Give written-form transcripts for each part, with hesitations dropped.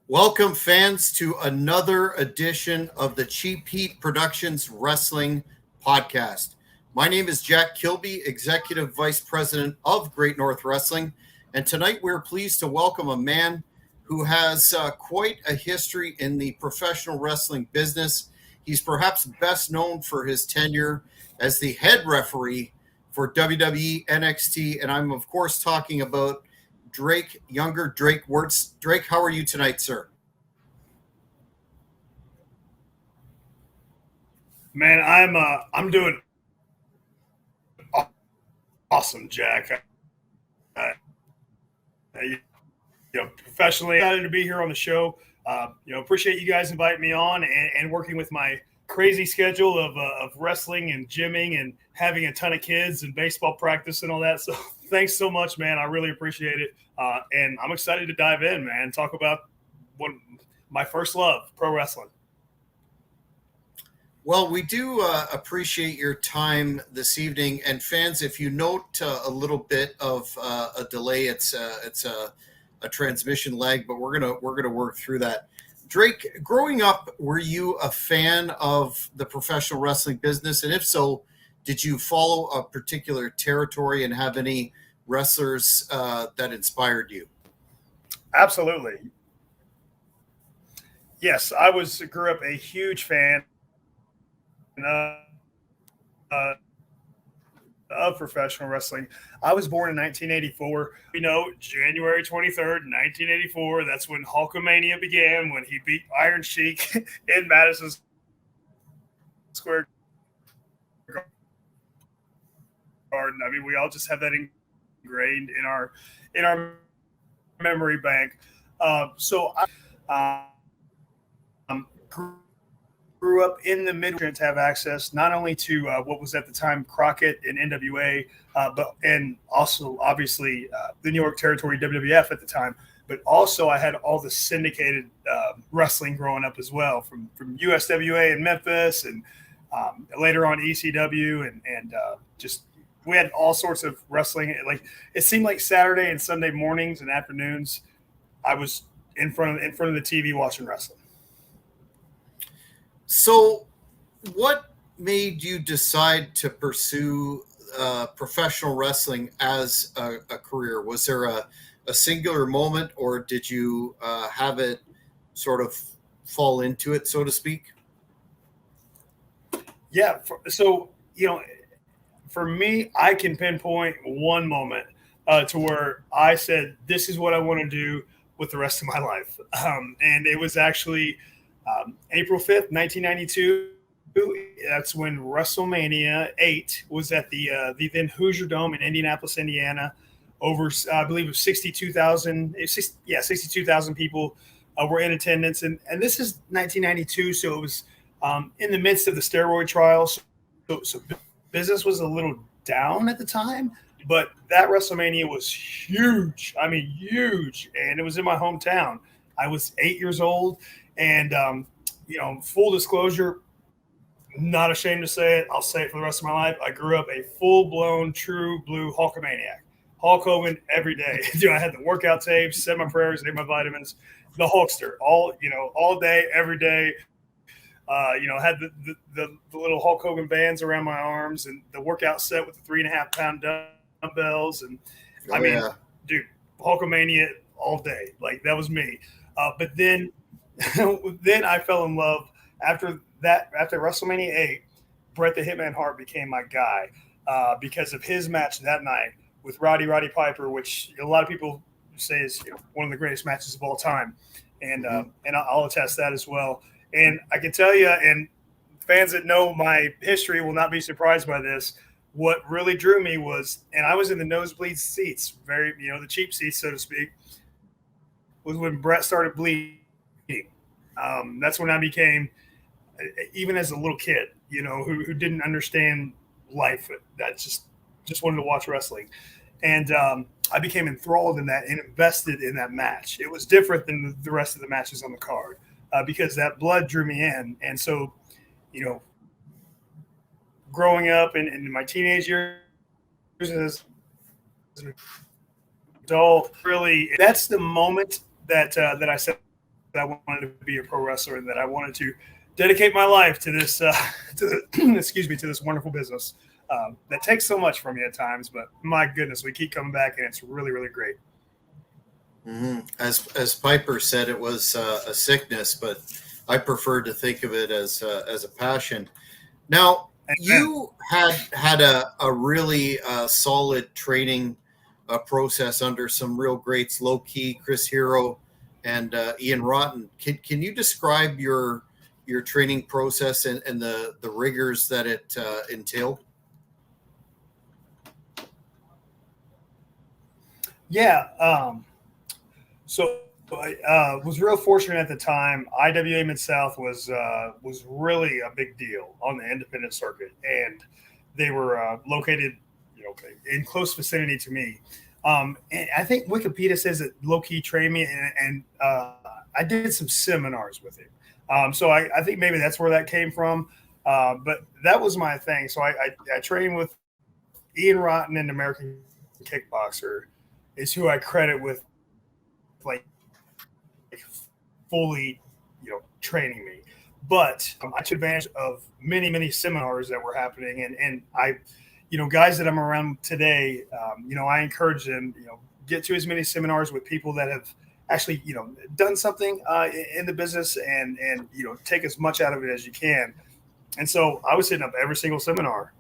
Welcome, fans, to another edition of the Cheap Heat Productions Wrestling Podcast. My name is Jack Kilby, Executive Vice President of Great North Wrestling, and tonight we're pleased to welcome a man who has quite a history in the professional wrestling business. He's perhaps best known for his tenure as the head referee for WWE NXT, and I'm, of course, talking about Drake Wuertz. Drake, how are you tonight, sir? Man, I'm doing awesome, Jack. Professionally excited to be here on the show. Appreciate you guys inviting me on and working with my crazy schedule of wrestling and gymming and having a ton of kids and baseball practice and all that. So thanks so much, man. I really appreciate it. And I'm excited to dive in, man. Talk about my first love, pro wrestling. Well, we do appreciate your time this evening, and fans, if you note a little bit of a delay, it's a transmission lag, but we're gonna work through that. Drake, growing up, were you a fan of the professional wrestling business, and if so, did you follow a particular territory and have any wrestlers that inspired you? Absolutely. Yes, grew up a huge fan of professional wrestling. I was born in 1984. January 23rd, 1984. That's when Hulkamania began, when he beat Iron Sheik in Madison Square Garden. I mean, we all just have that ingrained in our memory bank. So I grew up in the Midwest to have access not only to what was at the time Crockett and NWA, and also obviously the New York territory WWF at the time. But also I had all the syndicated wrestling growing up as well, from USWA in Memphis and later on ECW and just we had all sorts of wrestling. Like it seemed like Saturday and Sunday mornings and afternoons, I was in front of the TV watching wrestling. So, what made you decide to pursue professional wrestling as a career? Was there a singular moment, or did you have it sort of fall into it, so to speak? Yeah. For me, I can pinpoint one moment to where I said, this is what I want to do with the rest of my life. And it was actually April 5th, 1992. That's when WrestleMania 8 was at the then Hoosier Dome in Indianapolis, Indiana. Over, I believe, it was 62,000. 62,000 people were in attendance. And this is 1992, so it was in the midst of the steroid trials. So business was a little down at the time, but that WrestleMania was huge. I mean, huge. And it was in my hometown. I was 8 years old. And, full disclosure, not ashamed to say it. I'll say it for the rest of my life. I grew up a full-blown, true blue Hulkamaniac. Hulk Hogan every day. I had the workout tapes, said my prayers, ate my vitamins, the Hulkster, all day, every day. Had the little Hulk Hogan bands around my arms and the workout set with the 3.5-pound dumbbells. And dude, Hulkamania all day. Like that was me. But then I fell in love after WrestleMania 8. Bret the Hitman Hart became my guy because of his match that night with Roddy Piper, which a lot of people say is one of the greatest matches of all time, and I'll attest that as well. And I can tell you, and fans that know my history will not be surprised by this. What really drew me was, and I was in the nosebleed seats, the cheap seats, so to speak, was when Bret started bleeding. That's when I became, even as a little kid, who didn't understand life, that just wanted to watch wrestling. And I became enthralled in that and invested in that match. It was different than the rest of the matches on the card because that blood drew me in. And so, growing up in my teenage years as an adult, really, that's the moment that I said, I wanted to be a pro wrestler and that I wanted to dedicate my life to this, to this wonderful business that takes so much from you at times. But my goodness, we keep coming back, and it's really, really great. Mm-hmm. As Piper said, it was a sickness, but I prefer to think of it as a passion. Now, you had a really solid training process under some real greats, Low Key, Chris Hero, and Ian Rotten. Can you describe your training process and the rigors that it entailed? Yeah. So I was real fortunate at the time. IWA Mid-South was really a big deal on the independent circuit, and they were located, in close vicinity to me. And I think Wikipedia says that Low Key trained me, and I did some seminars with him. So I think maybe that's where that came from. But that was my thing. So I trained with Ian Rotten, an American kickboxer, is who I credit with like fully, training me. But I took advantage of many, many seminars that were happening, and I, guys that I'm around today, I encourage them, get to as many seminars with people that have actually, done something in the business, and take as much out of it as you can. And so I was hitting up every single seminar.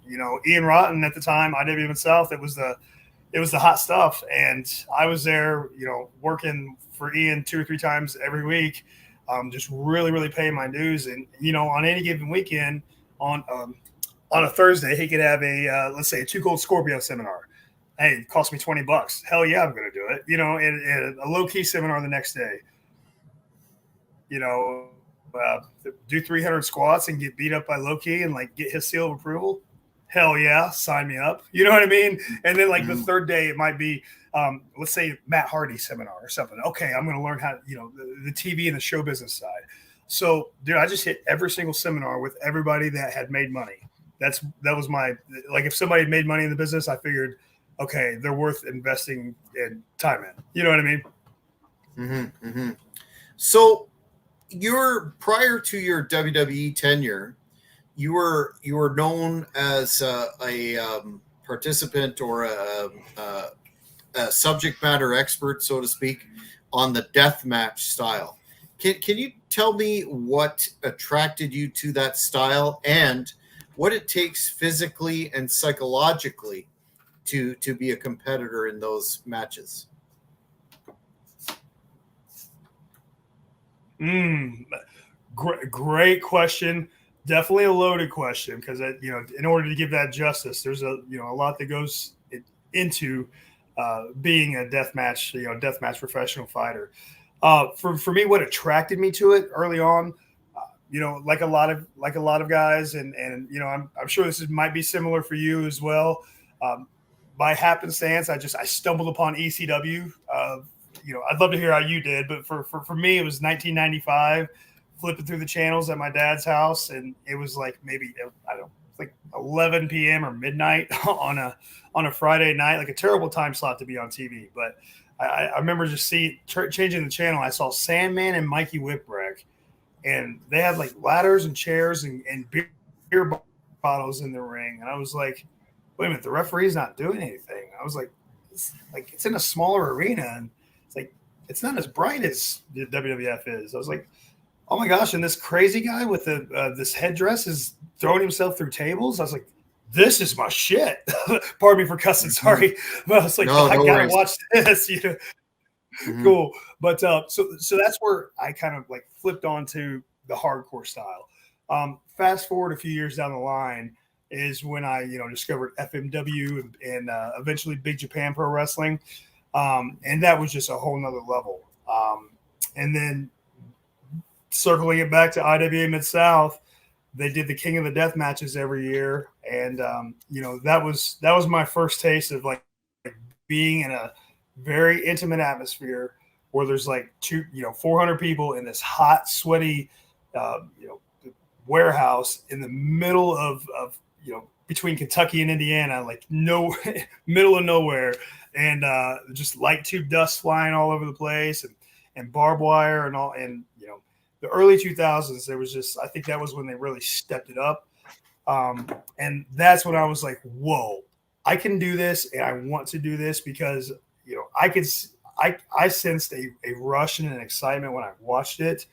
Ian Rotten at the time, IWM South, it was the hot stuff. And I was there, working for Ian 2 or 3 times every week, just really, really paying my dues. And, on any given weekend, on a Thursday, he could have let's say a Too Cold Scorpio seminar. Hey, it cost me $20. Hell yeah, I'm going to do it. And a Low Key seminar the next day. Do 300 squats and get beat up by Low Key and get his seal of approval. Hell yeah, sign me up. You know what I mean? And then the third day, it might be, let's say Matt Hardy seminar or something. Okay, I'm going to learn how, the TV and the show business side. So, dude, I just hit every single seminar with everybody that had made money. That was my, if somebody had made money in the business, I figured, okay, they're worth investing in time in. You know what I mean? Mm-hmm, mm-hmm. So, prior to your WWE tenure, you were known as a participant or a subject matter expert, so to speak, on the death match style. Can you tell me what attracted you to that style and what it takes physically and psychologically to be a competitor in those matches? Great question. Definitely a loaded question because, in order to give that justice, there's a lot that goes into being a deathmatch professional fighter. For me, what attracted me to it early on, like a lot of guys, and I'm sure this might be similar for you as well. By happenstance, I stumbled upon ECW. I'd love to hear how you did, but for me, it was 1995. Flipping through the channels at my dad's house, and it was maybe 11 p.m. or midnight on a Friday night, a terrible time slot to be on TV. But I remember just changing the channel. I saw Sandman and Mikey Whipwreck, and they had ladders and chairs and beer bottles in the ring, and I was like, wait a minute, the referee's not doing anything. I was like, it's in a smaller arena, and it's not as bright as the WWF is. I was like, oh my gosh, and this crazy guy with this headdress is throwing himself through tables. I was like, this is my shit. Pardon me for cussing, sorry. But I was like, I gotta watch this, Mm-hmm. Cool. But so that's where I kind of flipped onto the hardcore style. Fast forward a few years down the line is when I, discovered FMW and eventually Big Japan Pro Wrestling. And that was just a whole nother level. And then circling it back to IWA Mid-South, they did the King of the Death matches every year. And, that was my first taste of being in a very intimate atmosphere where there's 400 people in this hot, sweaty, warehouse in the middle of between Kentucky and Indiana, middle of nowhere. And just light tube dust flying all over the place. and barbed wire and all. And, you know, the early 2000s, there was just, I think that was when they really stepped it up. And that's when I was like, whoa, I can do this. And I want to do this because, you know, I sensed a rush and an excitement when I watched it.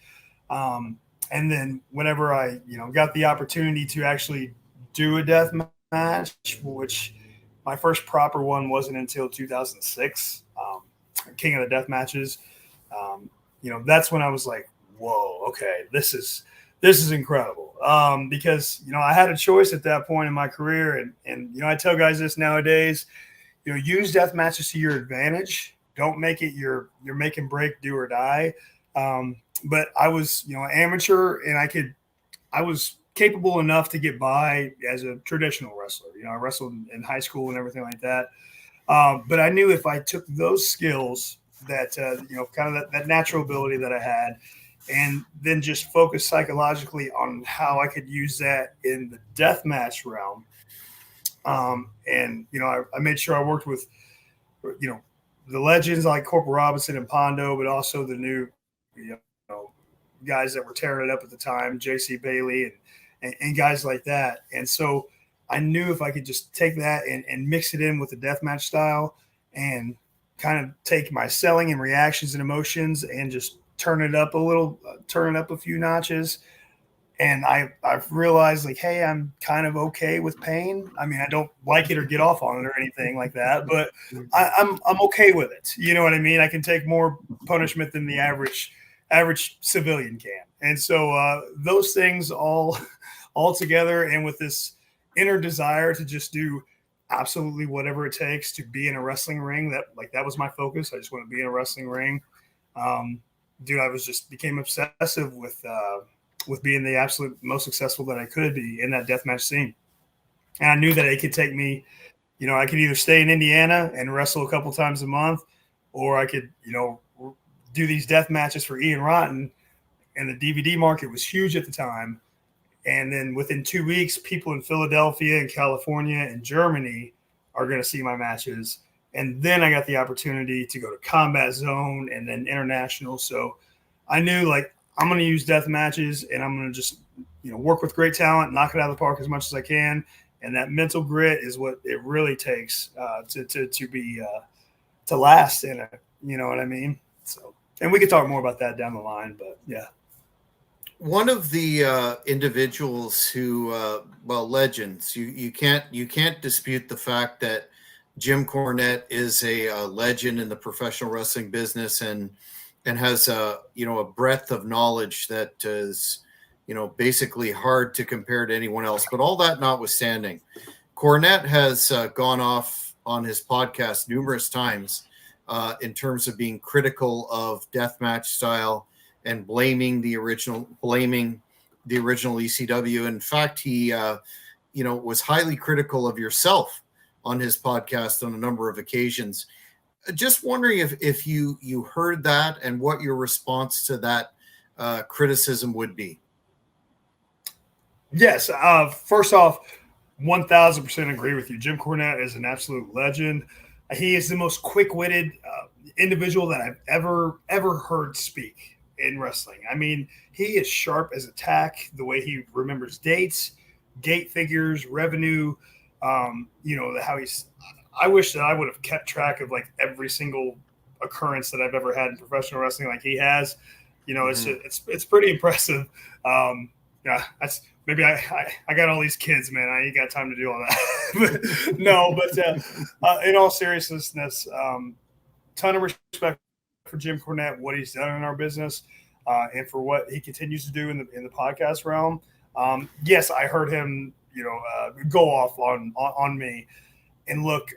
And then whenever I, you know, got the opportunity to actually do a death match, which my first proper one wasn't until 2006, King of the Death Matches. You know, that's when I was like, whoa, okay, this is incredible. Because, you know, I had a choice at that point in my career. And, you know, I tell guys this nowadays, you know, use death matches to your advantage. Don't make it your make and break, do or die. But I was, you know, an amateur, and I was capable enough to get by as a traditional wrestler. You know, I wrestled in high school and everything like that. But I knew if I took those skills that, you know, kind of that natural ability that I had, and then just focus psychologically on how I could use that in the deathmatch realm. And, you know, I made sure I worked with, you know, the legends like Corporal Robinson and Pondo, but also the new, you know, guys that were tearing it up at the time, J.C. Bailey and guys like that. And so I knew if I could just take that and mix it in with the deathmatch style and kind of take my selling and reactions and emotions and just turn it up a few notches. And I've realized, like, hey, I'm kind of okay with pain. I mean, I don't like it or get off on it or anything like that, but I'm okay with it. You know what I mean? I can take more punishment than the average civilian can. And so those things all together, and with this inner desire to just do absolutely whatever it takes to be in a wrestling ring, that was my focus. I just want to be in a wrestling ring. Dude, I became obsessive with being the absolute most successful that I could be in that deathmatch scene. And I knew that it could take me, you know, I could either stay in Indiana and wrestle a couple times a month, or I could, you know, do these death matches for Ian Rotten. And the DVD market was huge at the time. And then within 2 weeks, people in Philadelphia and California and Germany are going to see my matches. And then I got the opportunity to go to Combat Zone and then international. So I knew, like, I'm going to use death matches, and I'm going to just, you know, work with great talent, knock it out of the park as much as I can. And that mental grit is what it really takes to last in it. You know what I mean? So, and we could talk more about that down the line, but yeah. One of the individuals who, legends, you can't dispute the fact that Jim Cornette is a legend in the professional wrestling business, and has a breadth of knowledge that is, you know, basically hard to compare to anyone else. But all that notwithstanding, Cornette has gone off on his podcast numerous times in terms of being critical of deathmatch style and blaming the original ECW. In fact, he was highly critical of yourself on his podcast on a number of occasions. Just wondering if you heard that and what your response to that criticism would be. Yes. First off, 1,000% agree with you. Jim Cornette is an absolute legend. He is the most quick-witted individual that I've ever heard speak in wrestling. I mean, he is sharp as a tack. The way he remembers dates, gate figures, revenue. You know, how he's. I wish that I would have kept track of, like, every single occurrence that I've ever had in professional wrestling, like he has. You know, it's pretty impressive. Yeah, that's maybe I got all these kids, man. I ain't got time to do all that. But in all seriousness, ton of respect for Jim Cornette, what he's done in our business, and for what he continues to do in the podcast realm. Yes, I heard him, you know, go off on me. And look,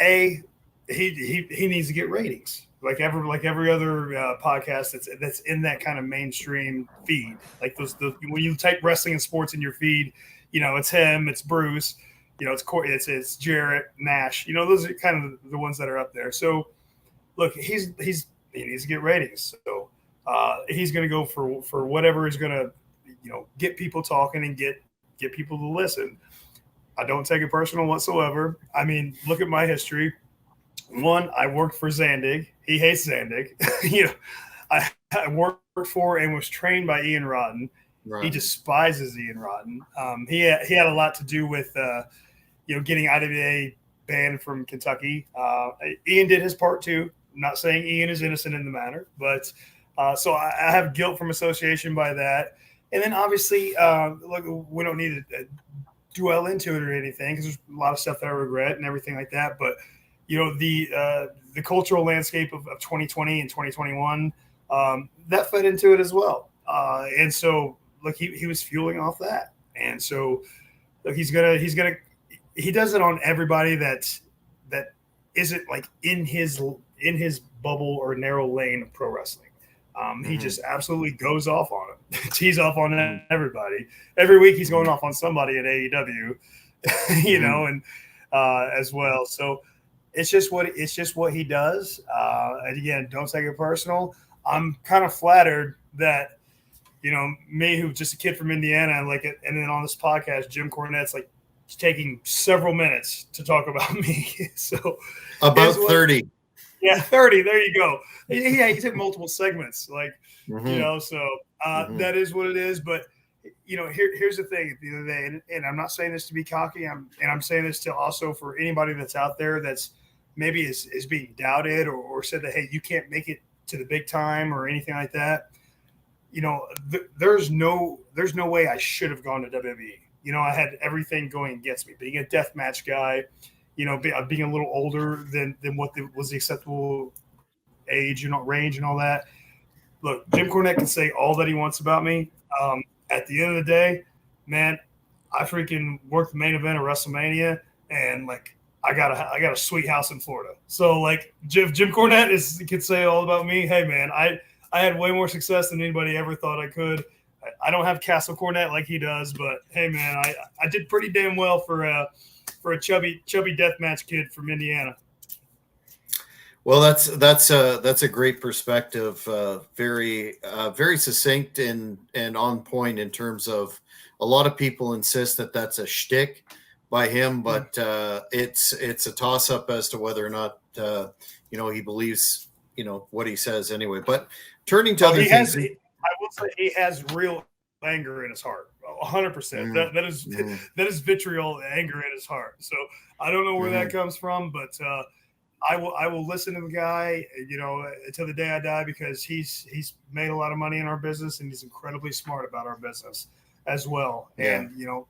he needs to get ratings like every other podcast that's in that kind of mainstream feed. Like those when you type wrestling and sports in your feed, you know, it's him, it's Bruce, you know, it's Jarrett, Nash. You know, those are kind of the ones that are up there. So look, he needs to get ratings. So he's going to go for whatever is going to, you know, get people talking and get people to listen. I don't take it personal whatsoever. I mean, look at my history. One, I worked for Zandig. He hates Zandig. I worked for and was trained by Ian Rotten. Right. He despises Ian Rotten. He had a lot to do with getting IWA banned from Kentucky. Ian did his part too. I'm not saying Ian is innocent in the matter, but so I have guilt from association by that. And then obviously, look, we don't need to dwell into it or anything because there's a lot of stuff that I regret and everything like that. But the cultural landscape of 2020 and 2021 that fed into it as well. And so, look, he was fueling off that. And so, look, he does it on everybody that isn't like in his bubble or narrow lane of pro wrestling. He just absolutely goes off on it, tees off on everybody. Every week he's going off on somebody at AEW, and as well. So it's just what he does. And again, don't take it personal. I'm kind of flattered that me, who's just a kid from Indiana, and then on this podcast, Jim Cornette's like taking several minutes to talk about me. So about 30. Yeah, 30. There you go. Yeah, he took multiple segments, so that is what it is. But here's the thing. At the end of the day, and I'm not saying this to be cocky. I'm saying this to also for anybody that's out there that's maybe is being doubted or said that, hey, you can't make it to the big time or anything like that. There's no way I should have gone to WWE. I had everything going against me. Being a deathmatch guy, being a little older than what was the acceptable age, range and all that. Look, Jim Cornette can say all that he wants about me. At the end of the day, man, I freaking worked the main event of WrestleMania, and I got a sweet house in Florida. So Jim Cornette can say all about me. Hey man, I had way more success than anybody ever thought I could. I don't have Castle Cornette like he does, but hey man, I did pretty damn well for a chubby deathmatch kid from Indiana. Well, that's a great perspective. Very succinct and on point in terms of a lot of people insist that that's a shtick by him, but it's a toss up as to whether or not he believes what he says anyway. But turning to other things, I will say he has real anger in his heart. 100%. That is vitriol anger in his heart. So I don't know where that comes from, but I will listen to the guy, until the day I die, because he's made a lot of money in our business and he's incredibly smart about our business as well. Yeah. And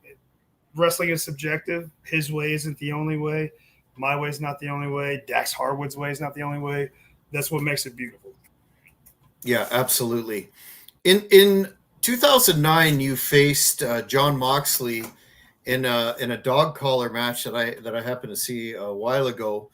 wrestling is subjective. His way isn't the only way. My way is not the only way. Dax Harwood's way is not the only way. That's what makes it beautiful. Yeah, absolutely. In 2009, you faced John Moxley in a dog collar match that I happened to see a while ago.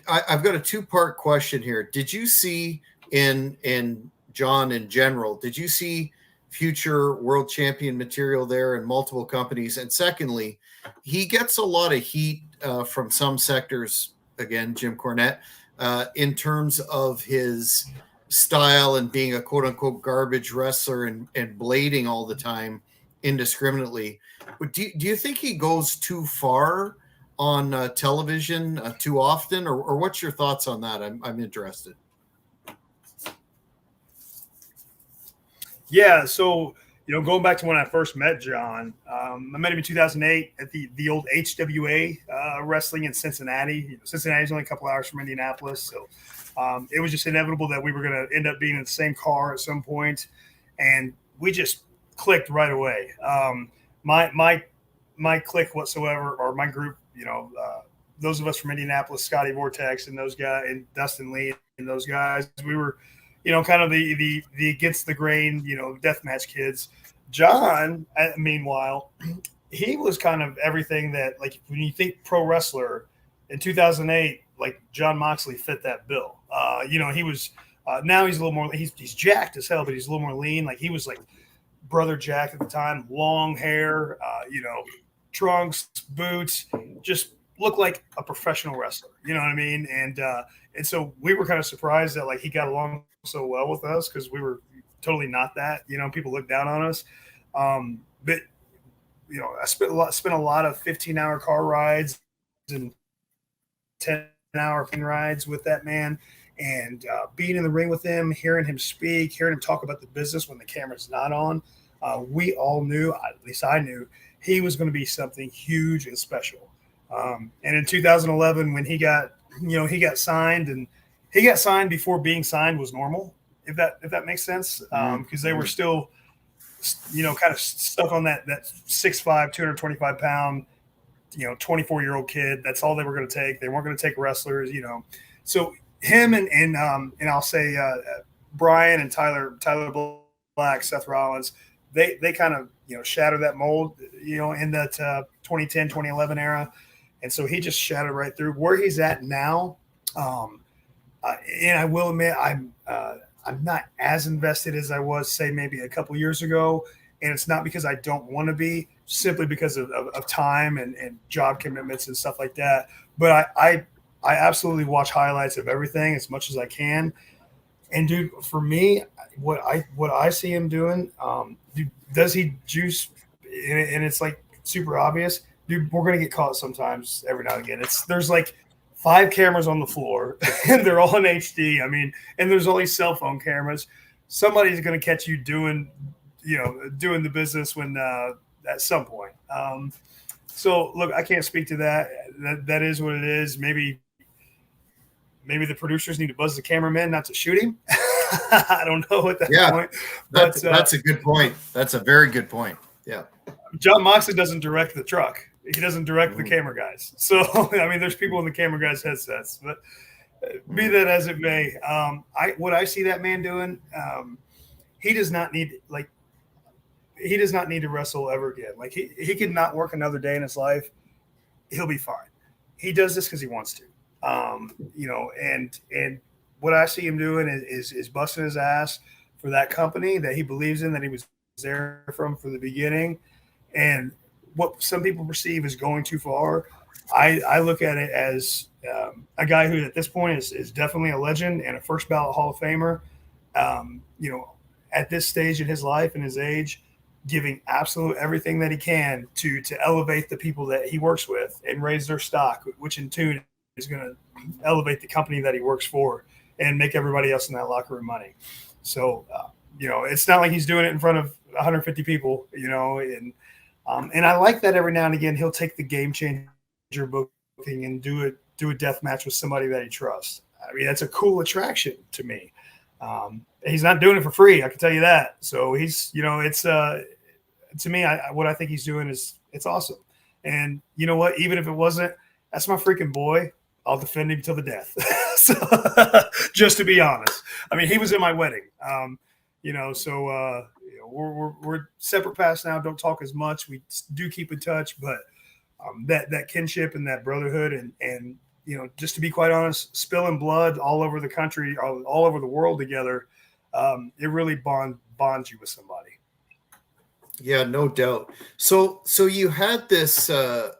I've got a two-part question here. Did you see in John in general, did you see future world champion material there in multiple companies? And secondly, he gets a lot of heat from some sectors, again, Jim Cornette, in terms of his style and being a quote unquote garbage wrestler and blading all the time indiscriminately. But do you think he goes too far on television too often, or what's your thoughts on that? I'm interested. Yeah, so going back to when I first met John, I met him in 2008 at the old HWA wrestling in Cincinnati. Cincinnati's only a couple hours from Indianapolis, so it was just inevitable that we were going to end up being in the same car at some point, and we just clicked right away. My clique whatsoever, or my group, those of us from Indianapolis, Scotty Wuertz and those guys, and Dustin Lee and those guys, we were, kind of the against the grain, deathmatch kids. John, meanwhile, he was kind of everything that, when you think pro wrestler in 2008, John Moxley fit that bill. He was now he's a little more. He's jacked as hell, but he's a little more lean. He was brother Jack at the time, long hair, trunks, boots, just looked like a professional wrestler. You know what I mean? And so we were kind of surprised that he got along so well with us, because we were totally not that. People looked down on us. But I spent a lot of 15-hour car rides and 10 hour plane rides with that man, and being in the ring with him, hearing him speak, hearing him talk about the business when the camera's not on. We all knew, at least I knew, he was going to be something huge and special. And in 2011, when he got signed, and he got signed before being signed was normal, if that makes sense, because they were still, kind of stuck on that 6'5", 225 pound, 24-year-old kid. That's all they were going to take. They weren't going to take wrestlers, So him and I'll say Brian and Tyler Black, Seth Rollins, they kind of shattered that mold, in that 2010, 2011 era, and so he just shattered right through where he's at now. And I will admit, I'm not as invested as I was, say, maybe a couple years ago, and it's not because I don't want to be, simply because of time and job commitments and stuff like that. But I absolutely watch highlights of everything as much as I can. And dude, for me, what I see him doing, dude, does he juice? And it's like super obvious, dude. We're gonna get caught sometimes, every now and again. There's like 5 cameras on the floor, and they're all in HD. I mean, and there's only cell phone cameras. Somebody's gonna catch you doing the business when at some point. So look, I can't speak to that. That is what it is. Maybe the producers need to buzz the cameraman not to shoot him. I don't know at that point. But that's a good point. That's a very good point. Yeah. John Moxley doesn't direct the truck. He doesn't direct the camera guys. So, I mean, there's people in the camera guys' headsets. But be that as it may, what I see that man doing, he does not need to wrestle ever again. Like he could not work another day in his life. He'll be fine. He does this because he wants to. And what I see him doing is busting his ass for that company that he believes in, that he was there from the beginning. And what some people perceive as going too far, I look at it as a guy who at this point is definitely a legend and a first ballot Hall of Famer. At this stage in his life and his age, giving absolute everything that he can to elevate the people that he works with and raise their stock, which in turn is going to elevate the company that he works for and make everybody else in that locker room money. So, it's not like he's doing it in front of 150 people, and I like that every now and again he'll take the game changer booking and do a death match with somebody that he trusts. I mean, that's a cool attraction to me. He's not doing it for free, I can tell you that. So he's, it's to me, what I think he's doing it's awesome. And you know what? Even if it wasn't, that's my freaking boy. I'll defend him till the death. So, just to be honest, I mean, he was in my wedding. We're separate paths now. Don't talk as much. We do keep in touch, but that kinship and that brotherhood and just to be quite honest, spilling blood all over the country, all over the world together, it really bonds you with somebody. Yeah, no doubt. So you had this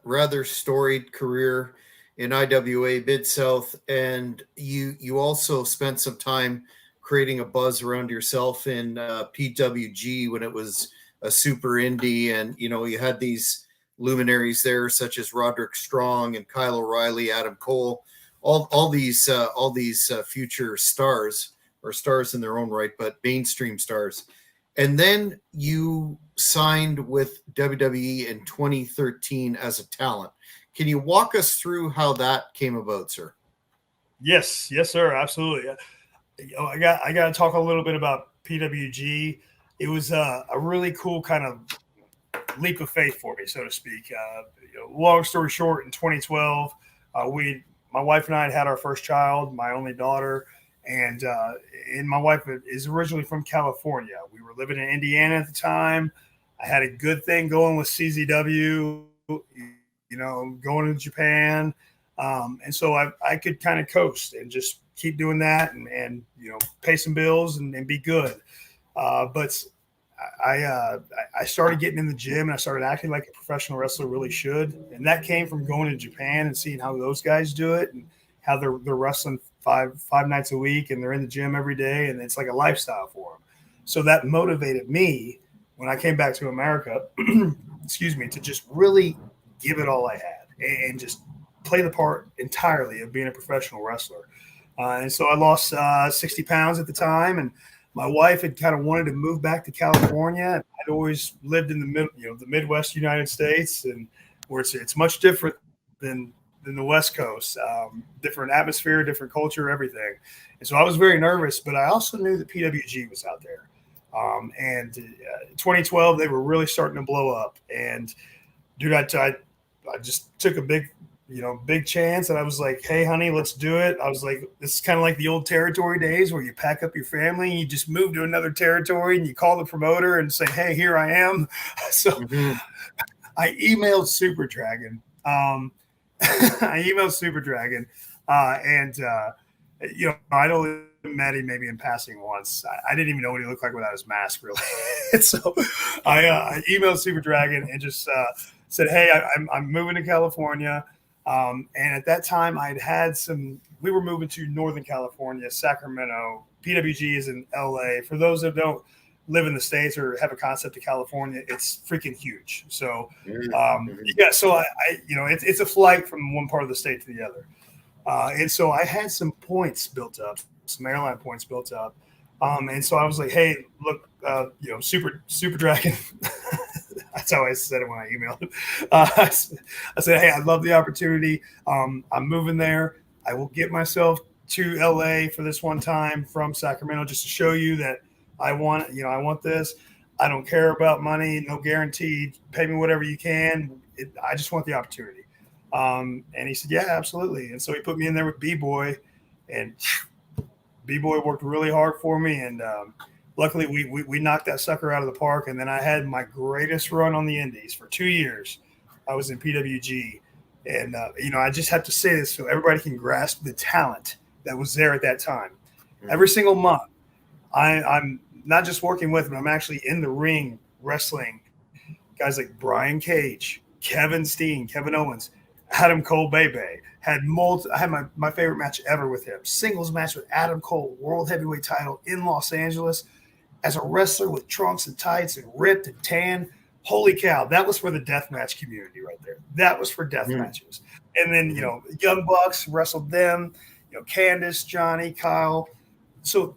rather storied career in IWA Mid-South, and you also spent some time creating a buzz around yourself in PWG when it was a super indie, and you had these luminaries there such as Roderick Strong and Kyle O'Reilly, Adam Cole, all these future stars, or stars in their own right, but mainstream stars. And then you signed with WWE in 2013 as a talent. Can you walk us through how that came about, sir? Yes, sir, absolutely. I got to talk a little bit about PWG. It was a really cool kind of leap of faith for me, so to speak. Long story short, in 2012, my wife and I had our first child, my only daughter, and my wife is originally from California. We were living in Indiana at the time. I had a good thing going with CZW, going to Japan. And so I could kind of coast and just keep doing that and pay some bills and be good. But I started getting in the gym and I started acting like a professional wrestler really should. And that came from going to Japan and seeing how those guys do it and how they're wrestling five nights a week and they're in the gym every day. And it's like a lifestyle for them. So that motivated me when I came back to America, to just really give it all I had and just play the part entirely of being a professional wrestler. And so I lost 60 pounds at the time, and my wife had kind of wanted to move back to California. I'd always lived in the Midwest United States, and where it's much different than the West Coast, different atmosphere, different culture, everything. And so I was very nervous, but I also knew that PWG was out there. And 2012, they were really starting to blow up. And dude, I just took a big chance, and I was like, hey, honey, let's do it. I was like, this is kind of like the old territory days where you pack up your family and you just move to another territory and you call the promoter and say, hey, here I am. So I emailed Super Dragon. And I'd only met him maybe in passing once. I didn't even know what he looked like without his mask, really. And so I emailed Super Dragon and just said, hey, I'm moving to California. And at that time, we were moving to Northern California, Sacramento. PWG is in LA. For those that don't live in the States or have a concept of California, it's freaking huge. So, so it's a flight from one part of the state to the other. And so I had some points built up, some airline points built up. And so I was like, hey, look, Super Dragon. That's how I said it when I emailed him. I said, hey, I love the opportunity. I'm moving there. I will get myself to LA for this one time from Sacramento just to show you that I want this. I don't care about money, no guarantee. Pay me whatever you can. I just want the opportunity. And he said, yeah, absolutely. And so he put me in there with B-Boy, and B-Boy worked really hard for me. And luckily we knocked that sucker out of the park. And then I had my greatest run on the indies for 2 years. I was in PWG. And, I just have to say this so everybody can grasp the talent that was there at that time. Mm-hmm. Every single month, I'm not just working with them, I'm actually in the ring wrestling guys like Brian Cage, Kevin Steen, Kevin Owens, Adam Cole, Bebe. I had my favorite match ever with him. Singles match with Adam Cole, world heavyweight title in Los Angeles as a wrestler with trunks and tights and ripped and tan. Holy cow, that was for the deathmatch community right there. That was for death matches. And then, Young Bucks wrestled them, Candace, Johnny, Kyle. So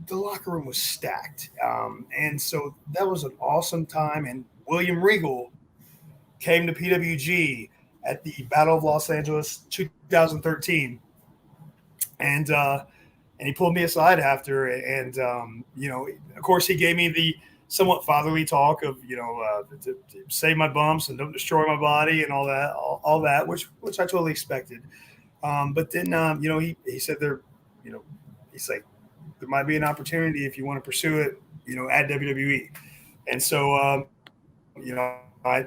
the locker room was stacked. And so that was an awesome time. And William Regal came to PWG at the Battle of Los Angeles 2013. And he pulled me aside after. And, of course, he gave me the somewhat fatherly talk of, to save my bumps and don't destroy my body and all that, which I totally expected. But then, he said he's like, there might be an opportunity if you want to pursue it, at WWE. And so, I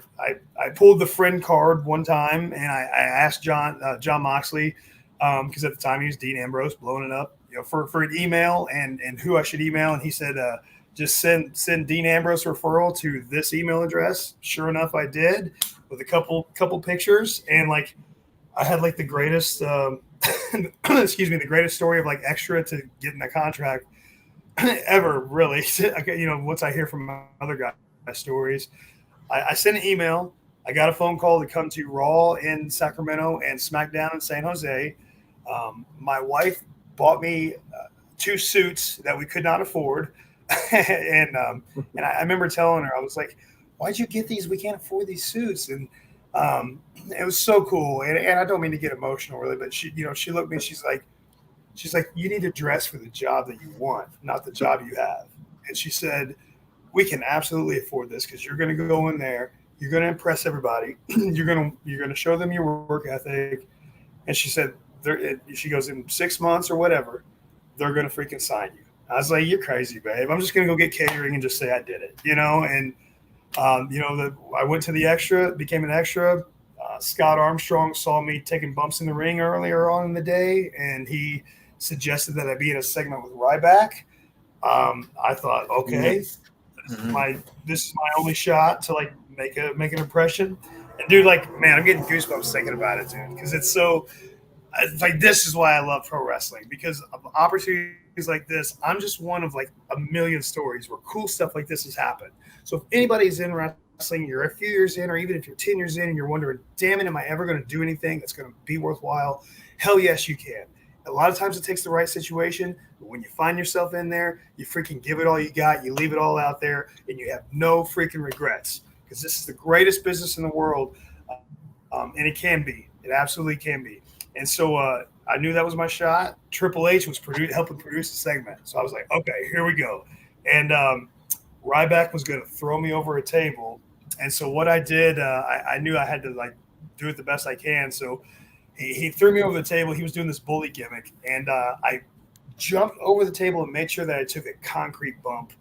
pulled the friend card one time and I asked John Moxley, because at the time he was Dean Ambrose blowing it up, for an email and who I should email. And he said, just send Dean Ambrose referral to this email address. Sure enough, I did, with a couple pictures. And I had the greatest, the greatest story of extra to getting the contract ever, really. Once I hear from other guys' stories, I sent an email. I got a phone call to come to Raw in Sacramento and SmackDown in San Jose. My wife bought me 2 suits that we could not afford. and I remember telling her, I was like, why'd you get these? We can't afford these suits. And it was so cool. And I don't mean to get emotional really, but she looked at me and she's like, you need to dress for the job that you want, not the job you have. And she said, we can absolutely afford this because you're going to go in there. You're going to impress everybody. You're going to show them your work ethic. And she said, she goes, in 6 months or whatever, they're going to freaking sign you. I was like, you're crazy, babe. I'm just going to go get catering and just say I did it, And, I went to the extra, became an extra. Scott Armstrong saw me taking bumps in the ring earlier on in the day, and he suggested that I be in a segment with Ryback. I thought, okay, this is my only shot to make an impression. And dude, man, I'm getting goosebumps thinking about it, dude, because it's so. This is why I love pro wrestling, because of opportunities like this. I'm just one of a million stories where cool stuff like this has happened. So if anybody's interested wrestling, you're a few years in, or even if you're 10 years in and you're wondering, damn it, am I ever going to do anything that's going to be worthwhile? Hell yes, you can. A lot of times it takes the right situation, but when you find yourself in there, you freaking give it all you got, you leave it all out there, and you have no freaking regrets, because this is the greatest business in the world, and it can be. It absolutely can be. And so I knew that was my shot. Triple H was helping produce the segment. So I was like, okay, here we go. And Ryback was going to throw me over a table. And so what I did, I knew I had to like do it the best I can. So he threw me over the table. He was doing this bully gimmick. And I jumped over the table and made sure that I took a concrete bump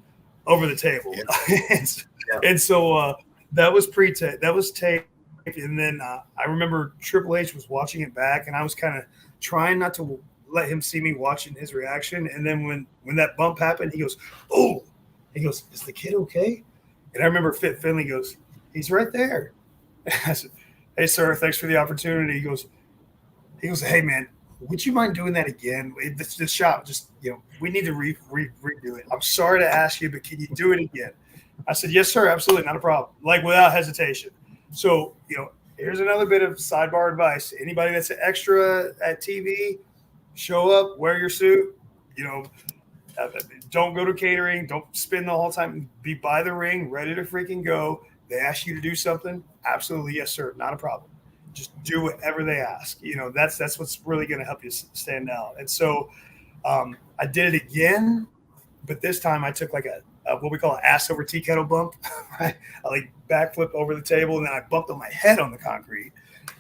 over the table. Yeah. and so that was taped. And then I remember Triple H was watching it back, and I was kind of trying not to let him see me watching his reaction. And then when that bump happened, he goes, "Oh," he goes, "Is the kid okay?" And I remember Fit Finley goes, "He's right there." I said, "Hey, sir, thanks for the opportunity." He goes, "Hey, man, would you mind doing that again? The shot, just, we need to redo it. I'm sorry to ask you, but can you do it again?" I said, "Yes, sir, absolutely, not a problem." Like, without hesitation. So, here's another bit of sidebar advice. Anybody that's an extra at TV, show up, wear your suit, don't go to catering, don't spend the whole time, be by the ring, ready to freaking go. They ask you to do something, absolutely, yes, sir, not a problem. Just do whatever they ask. That's what's really going to help you stand out. And so I did it again, but this time I took like a what we call an ass over tea kettle bump. Right? I like backflip over the table, and then I bumped on my head on the concrete.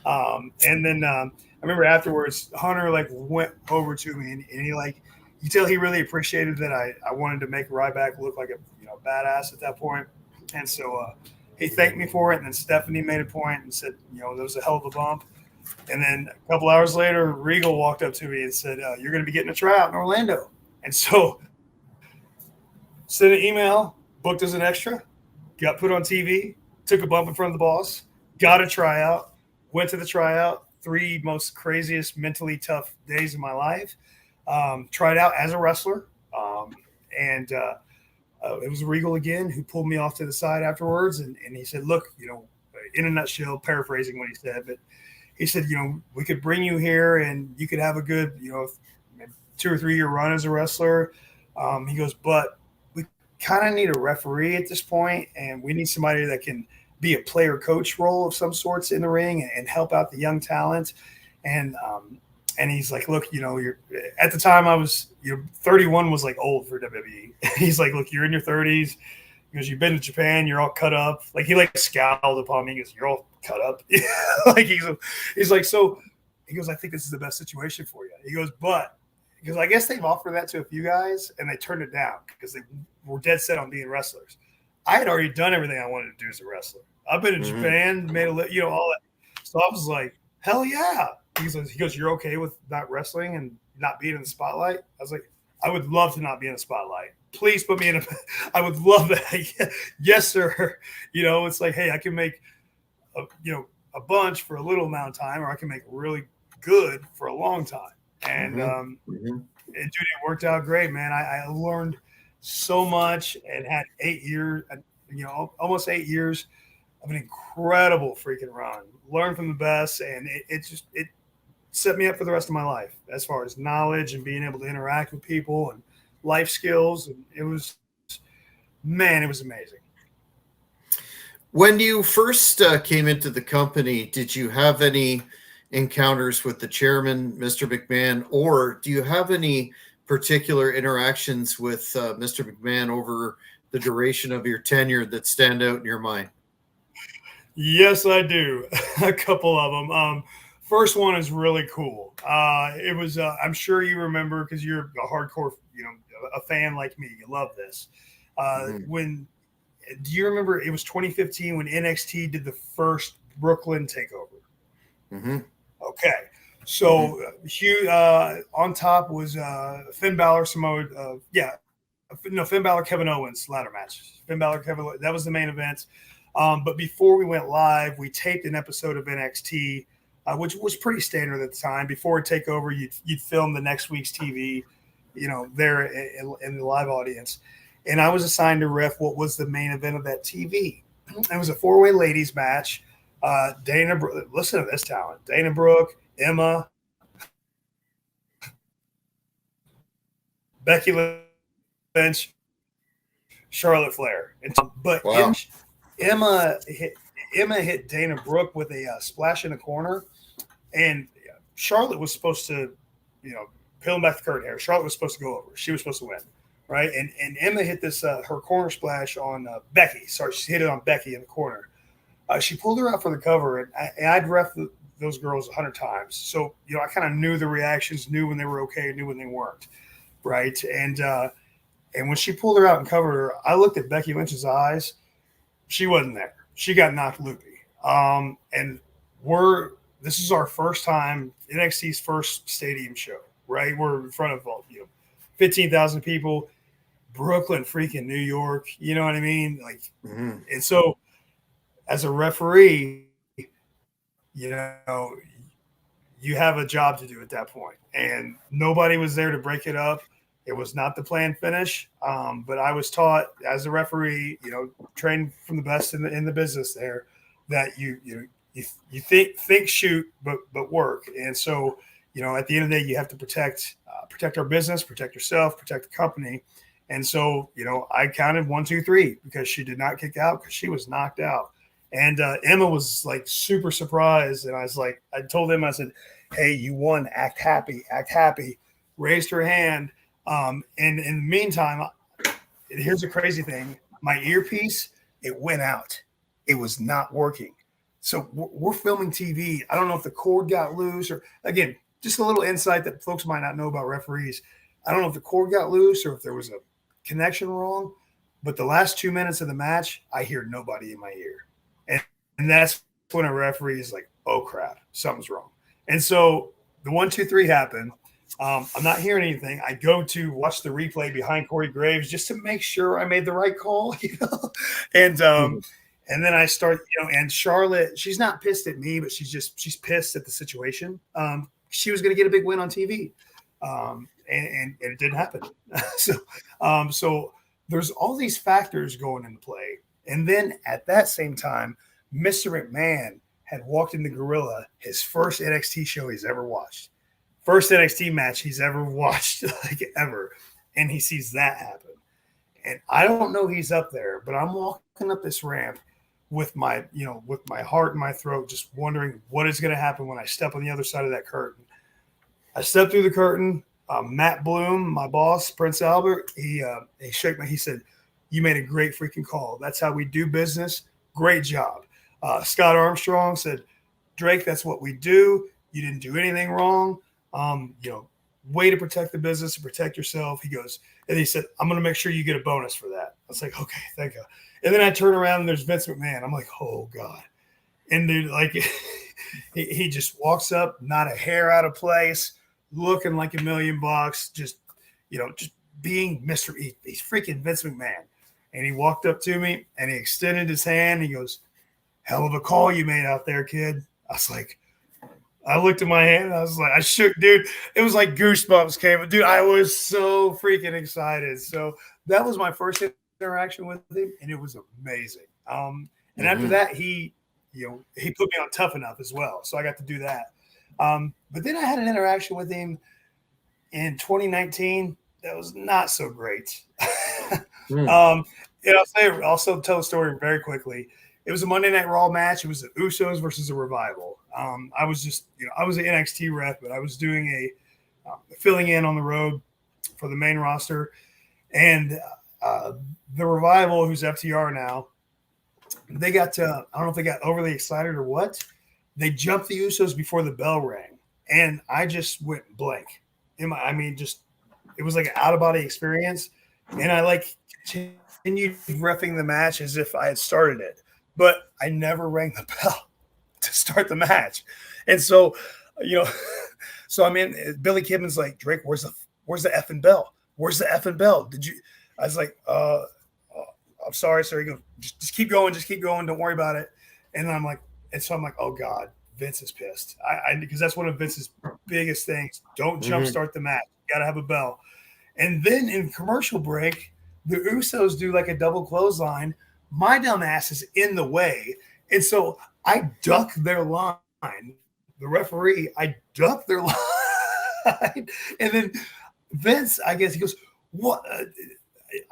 And then I remember afterwards, Hunter like went over to me, and he you tell he really appreciated that I wanted to make Ryback look like a badass at that point. And so he thanked me for it. And then Stephanie made a point and said, there was a hell of a bump. And then a couple hours later, Regal walked up to me and said, "You're going to be getting a tryout in Orlando." And so sent an email, booked as an extra, got put on TV, took a bump in front of the boss, got a tryout, went to the tryout, 3 most craziest, mentally tough days of my life. Tried out as a wrestler. And it was Regal again who pulled me off to the side afterwards. And he said, "Look, in a nutshell, paraphrasing what he said, but he said, we could bring you here and you could have a good, 2 or 3 year run as a wrestler." He goes, "But we kind of need a referee at this point, and we need somebody that can be a player coach role of some sorts in the ring and help out the young talent." And he's like, "Look, you're at the time I was, 31 was like old for WWE." He's like, "Look, you're in your 30s. He goes, "You've been to Japan. You're all cut up." Like, he scowled upon me. He goes, "You're all cut up." Like he's like, "So," he goes, "I think this is the best situation for you." He goes, because I guess they've offered that to a few guys and they turned it down because they were dead set on being wrestlers. I had already done everything I wanted to do as a wrestler. I've been in Japan, made all that. So I was like, hell yeah. He goes, "You're okay with not wrestling and not being in the spotlight?" I was like, "I would love to not be in the spotlight. Please put me in I would love that." "Yes, sir." It's like, hey, I can make a bunch for a little amount of time, or I can make really good for a long time. And dude, it worked out great, man. I learned so much and had 8 years, almost 8 years of an incredible freaking run. Learned from the best, and it set me up for the rest of my life as far as knowledge and being able to interact with people and life skills. And it was amazing. When you first came into the company, did you have any encounters with the chairman, Mr. McMahon, or do you have any particular interactions with Mr. McMahon over the duration of your tenure that stand out in your mind? Yes, I do. A couple of them. First one is really cool. It was, I'm sure you remember because you're a hardcore, a fan like me. You love this. Do you remember it was 2015 when NXT did the first Brooklyn takeover? Okay. So on top was Finn Balor, Finn Balor, Kevin Owens ladder match. Finn Balor, Kevin, that was the main event. But before we went live, we taped an episode of NXT, which was pretty standard at the time. Before a takeover, you'd film the next week's TV, there in the live audience. And I was assigned to ref what was the main event of that TV. It was a 4-way ladies match. Listen to this talent: Dana Brooke, Emma, Becky Lynch, Charlotte Flair. But Wow. Emma hit Dana Brooke with a splash in the corner, and Charlotte was supposed to, peeling back the curtain here. Charlotte was supposed to go over. She was supposed to win, right? And Emma hit this her corner splash on Becky. Sorry, she hit it on Becky in the corner. She pulled her out for the cover, and I'd ref those girls 100 times. So, I kind of knew the reactions, knew when they were okay, knew when they weren't, right? And when she pulled her out and covered her, I looked at Becky Lynch's eyes. She wasn't there. She got knocked loopy. And this is our first time, NXT's first stadium show, right? We're in front of 15,000 people, Brooklyn, freaking New York. You know what I mean? And so as a referee, you have a job to do at that point. And nobody was there to break it up. It was not the planned finish, but I was taught as a referee, trained from the best in the business there, that you think, shoot, but work. And so, at the end of the day, you have to protect our business, protect yourself, protect the company. And so, I counted 1, 2, 3 because she did not kick out because she was knocked out. And Emma was like super surprised, and I told him, I said, "Hey, you won. Act happy. Act happy." Raised her hand. And in the meantime, here's the crazy thing. My earpiece, it went out. It was not working. So we're filming TV. I don't know if the cord got loose or, again, just a little insight that folks might not know about referees. I don't know if the cord got loose or if there was a connection wrong, but the last 2 minutes of the match, I hear nobody in my ear. And that's when a referee is like, oh, crap, something's wrong. And so the 1, 2, 3 happened. I'm not hearing anything. I go to watch the replay behind Corey Graves just to make sure I made the right call, And then I start, and Charlotte, she's not pissed at me, but she's pissed at the situation. She was going to get a big win on TV, and it didn't happen. So there's all these factors going into play. And then at that same time, Mr. McMahon had walked into Gorilla, his first NXT show he's ever watched. First NXT match he's ever watched, ever. And he sees that happen. And I don't know he's up there, but I'm walking up this ramp with my heart in my throat, just wondering what is going to happen when I step on the other side of that curtain. I stepped through the curtain. Matt Bloom, my boss, Prince Albert, he shook me. He said, "You made a great freaking call. That's how we do business. Great job." Scott Armstrong said, "Drake, that's what we do. You didn't do anything wrong. Way to protect the business and protect yourself." He goes, and he said, "I'm going to make sure you get a bonus for that." I was like, "Okay, thank you." And then I turn around and there's Vince McMahon. I'm like, "Oh God." And dude, he just walks up, not a hair out of place, looking like $1 million, just being he's freaking Vince McMahon. And he walked up to me and he extended his hand. He goes, "Hell of a call you made out there, kid." I looked at my hand and I shook, dude. It was like goosebumps came. Dude, I was so freaking excited. So that was my first interaction with him, and it was amazing. And after that, he put me on Tough Enough as well. So I got to do that. But then I had an interaction with him in 2019 that was not so great. And I'll also tell the story very quickly. It was a Monday Night Raw match. It was the Usos versus the Revival. I was an NXT rep, but I was doing filling in on the road for the main roster. And the Revival, who's FTR now, they got I don't know if they got overly excited or what. They jumped the Usos before the bell rang. And I just went blank. It was like an out-of-body experience. And I continued reffing the match as if I had started it. But I never rang the bell to start the match. And so, so I'm in, Billy Kidman's like, "Drake, where's the effing bell? Where's the effing bell? I was like, "I'm sorry, sir." He goes, just keep going. Don't worry about it. And I'm like, oh God, Vince is pissed. Because that's one of Vince's biggest things. Don't jumpstart the match. You got to have a bell. And then in commercial break, the Usos do like a double clothesline my dumb ass is in the way. And so I duck their line. The referee, I duck their line. And then Vince, I guess he goes, what?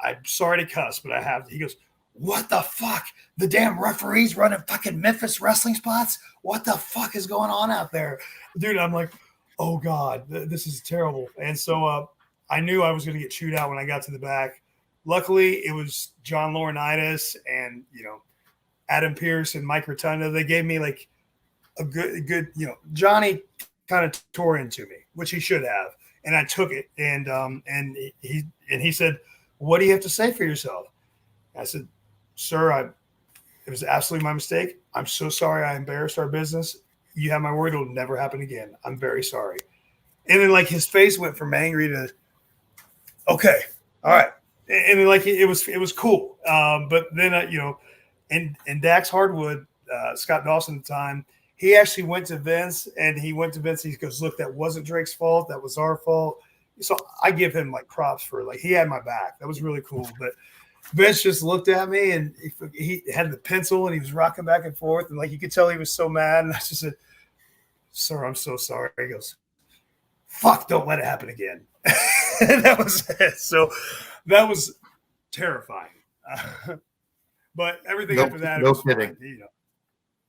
I'm sorry to cuss, but I have to. He goes, what the fuck? The damn referees running fucking Memphis wrestling spots? What the fuck is going on out there? Dude, I'm like, oh God, this is terrible. And so I knew I was going to get chewed out when I got to the back. Luckily, it was John Laurinaitis and, Adam Pearce and Mike Rotunda. They gave me like a good, Johnny kind of tore into me, which he should have. And I took it. And he said, what do you have to say for yourself? I said, sir, it was absolutely my mistake. I'm so sorry I embarrassed our business. You have my word, it'll never happen again. I'm very sorry. And then like his face went from angry to, okay, all right. And then like it was cool. But then, and Dax Hardwood, Scott Dawson at the time, he actually went to Vince and he goes, look, that wasn't Drake's fault. That was our fault. So I give him like props for like, he had my back. That was really cool. But Vince just looked at me and he had the pencil and he was rocking back and forth. And like, you could tell he was so mad. And I just said, sir, I'm so sorry. He goes, fuck, don't let it happen again. And that was it. So that was terrifying. But everything after that, no kidding. Fine,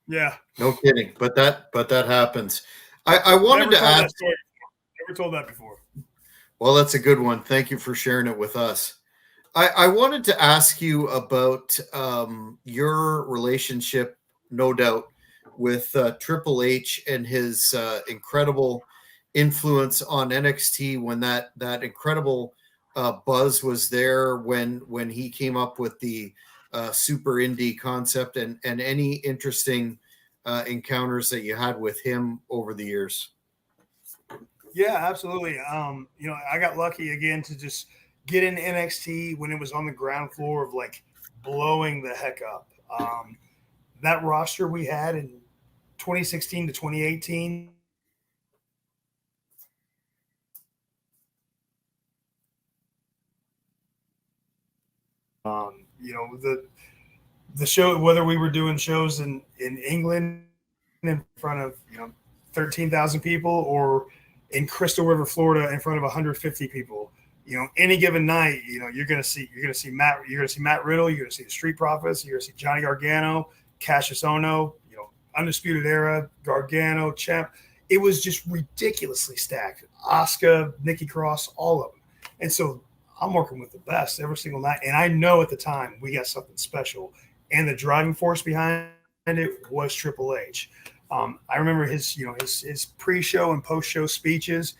Yeah. No kidding. But that happens. I wanted to ask. Never told that before. Well, that's a good one. Thank you for sharing it with us. I wanted to ask you about your relationship, no doubt, with Triple H and his incredible influence on NXT when that incredible buzz was there when he came up with the super indie concept and any interesting encounters that you had with him over the years. Yeah, absolutely. I got lucky again to just get in NXT when it was on the ground floor of like blowing the heck up. That roster we had in 2016 to 2018. The show, whether we were doing shows in England in front of 13,000 people or in Crystal River, Florida, in front of 150 people. Any given night, you're gonna see Matt Riddle, you're gonna see the Street Profits, you're gonna see Johnny Gargano, Cassius Ohno, Undisputed Era, Gargano, Champ. It was just ridiculously stacked. Asuka, Nikki Cross, all of them. And so I'm working with the best every single night. And I know at the time we got something special. And the driving force behind it was Triple H. I remember his pre-show and post-show speeches.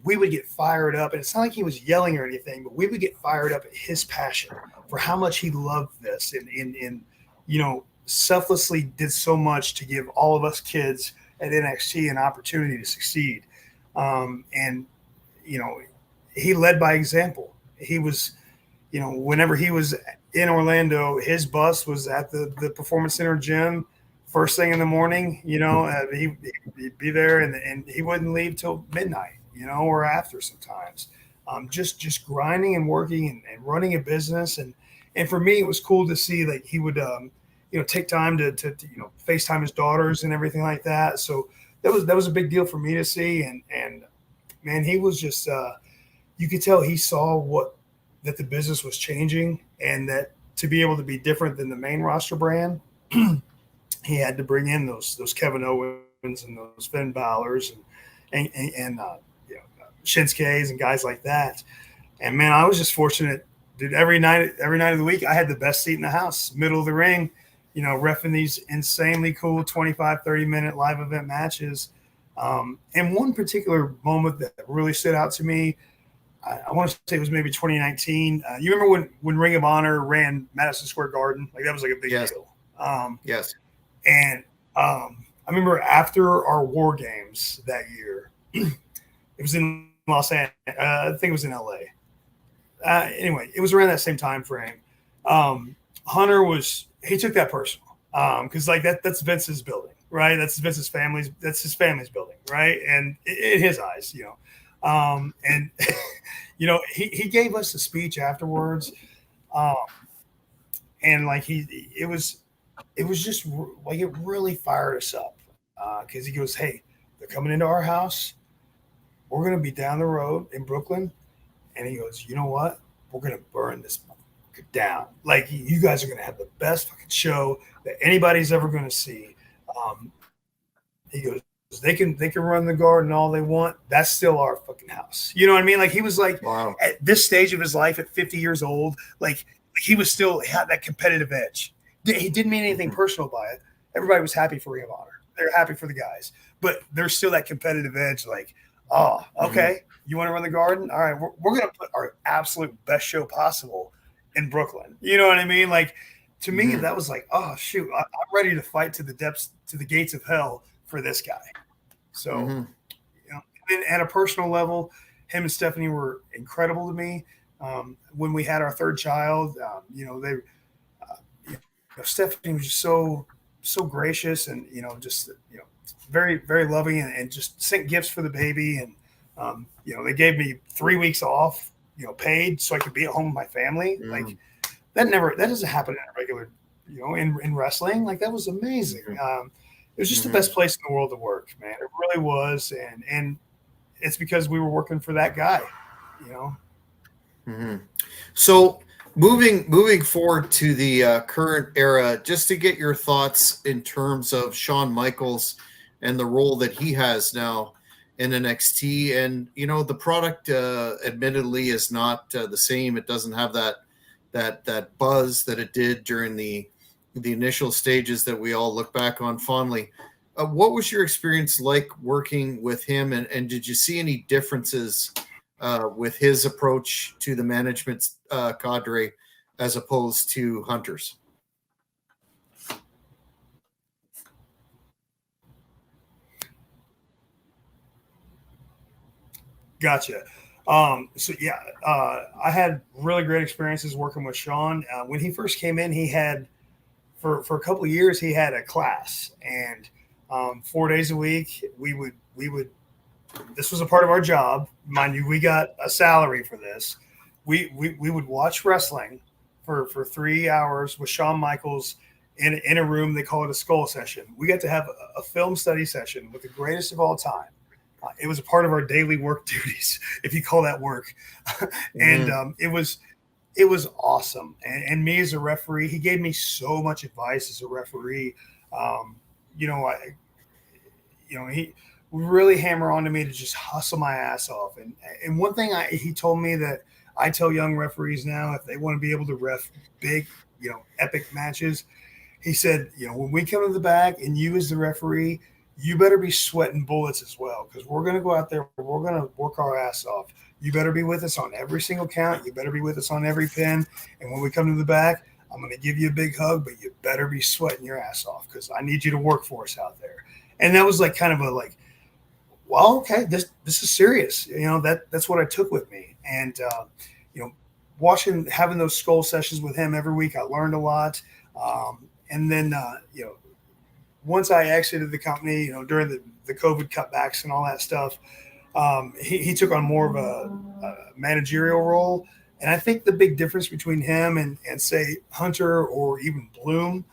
We would get fired up, and it's not like he was yelling or anything, but we would get fired up at his passion for how much he loved this, and selflessly did so much to give all of us kids at NXT an opportunity to succeed. He led by example. He was, whenever he was in Orlando, his bus was at the Performance Center gym first thing in the morning. He'd be there, and he wouldn't leave till midnight, or after sometimes. Just grinding and working and running a business. And for me, it was cool to see that he would, take time to FaceTime his daughters and everything like that. So that was a big deal for me to see. And man, he was just, you could tell he saw that the business was changing, and that to be able to be different than the main roster brand, he had to bring in those Kevin Owens and those Finn Balor's and Shinsuke's and guys like that. And man, I was just fortunate, dude. Every night of the week, I had the best seat in the house, middle of the ring, reffing these insanely cool 25, 30-minute live event matches. And one particular moment that really stood out to me, I want to say it was maybe 2019. You remember when Ring of Honor ran Madison Square Garden? Like, that was like a big deal. Yes. And I remember after our War Games that year, it was in Los Angeles. I think it was in LA. Anyway, it was around that same time frame. Hunter he took that personal because that's Vince's building, right? That's his family's building, right? And in his eyes, and he gave us a speech afterwards. And like it was just like it really fired us up because he goes, "Hey, they're coming into our house. We're gonna be down the road in Brooklyn," and he goes, "You know what? We're gonna burn this down. Like you guys are gonna have the best fucking show that anybody's ever gonna see." He goes, they can run the garden all they want. That's still our fucking house. You know what I mean? Like he was like, wow. At this stage of his life, at 50 years old, like he was still had that competitive edge. He didn't mean anything personal by it. Everybody was happy for Ring of Honor. They're happy for the guys, but there's still that competitive edge. Like, oh, okay, you want to run the garden? All right, we're going to put our absolute best show possible in Brooklyn. You know what I mean? Like to me, that was like, oh shoot, I'm ready to fight to the depths, to the gates of hell for this guy. So, you know, and at a personal level, him and Stephanie were incredible to me. When we had our third child, you know, Stephanie was just so gracious and, you know, just, you know, very, very loving and just sent gifts for the baby. And, you know, they gave me 3 weeks off, you know, paid so I could be at home with my family. Like that doesn't happen in a regular, you know, in wrestling. Like that was amazing. It was just the best place in the world to work, man. It really was. And it's because we were working for that guy, you know? So moving forward to the current era, just to get your thoughts in terms of Shawn Michaels and the role that he has now in NXT. And, you know, the product admittedly is not the same. It doesn't have that buzz that it did during the initial stages that we all look back on fondly. What was your experience like working with him? And did you see any differences with his approach to the management cadre as opposed to Hunter's? Gotcha. So yeah, I had really great experiences working with Shawn. When he first came in, he had for a couple of years, he had a class, and 4 days a week, we would, this was a part of our job. Mind you, we got a salary for this. We would watch wrestling for 3 hours with Shawn Michaels in a room. They call it a skull session. We got to have a film study session with the greatest of all time. It was a part of our daily work duties, if you call that work. And it was awesome. And me as a referee, he gave me so much advice as a referee. You know, he would really hammer on to me to just hustle my ass off. And one thing he told me that I tell young referees now, if they want to be able to ref big, you know, epic matches, he said, you know, when we come to the back and you as the referee, you better be sweating bullets as well, because we're going to go out there, we're going to work our ass off. You better be with us on every single count. You better be with us on every pin. And when we come to the back, I'm going to give you a big hug, but you better be sweating your ass off because I need you to work for us out there. And that was like kind of a like, well, okay, this is serious. You know, that's what I took with me. And, you know, having those skull sessions with him every week, I learned a lot. And then, you know, once I exited the company, you know, during the COVID cutbacks and all that stuff, he took on more of a managerial role. And I think the big difference between him and say Hunter or even Bloom,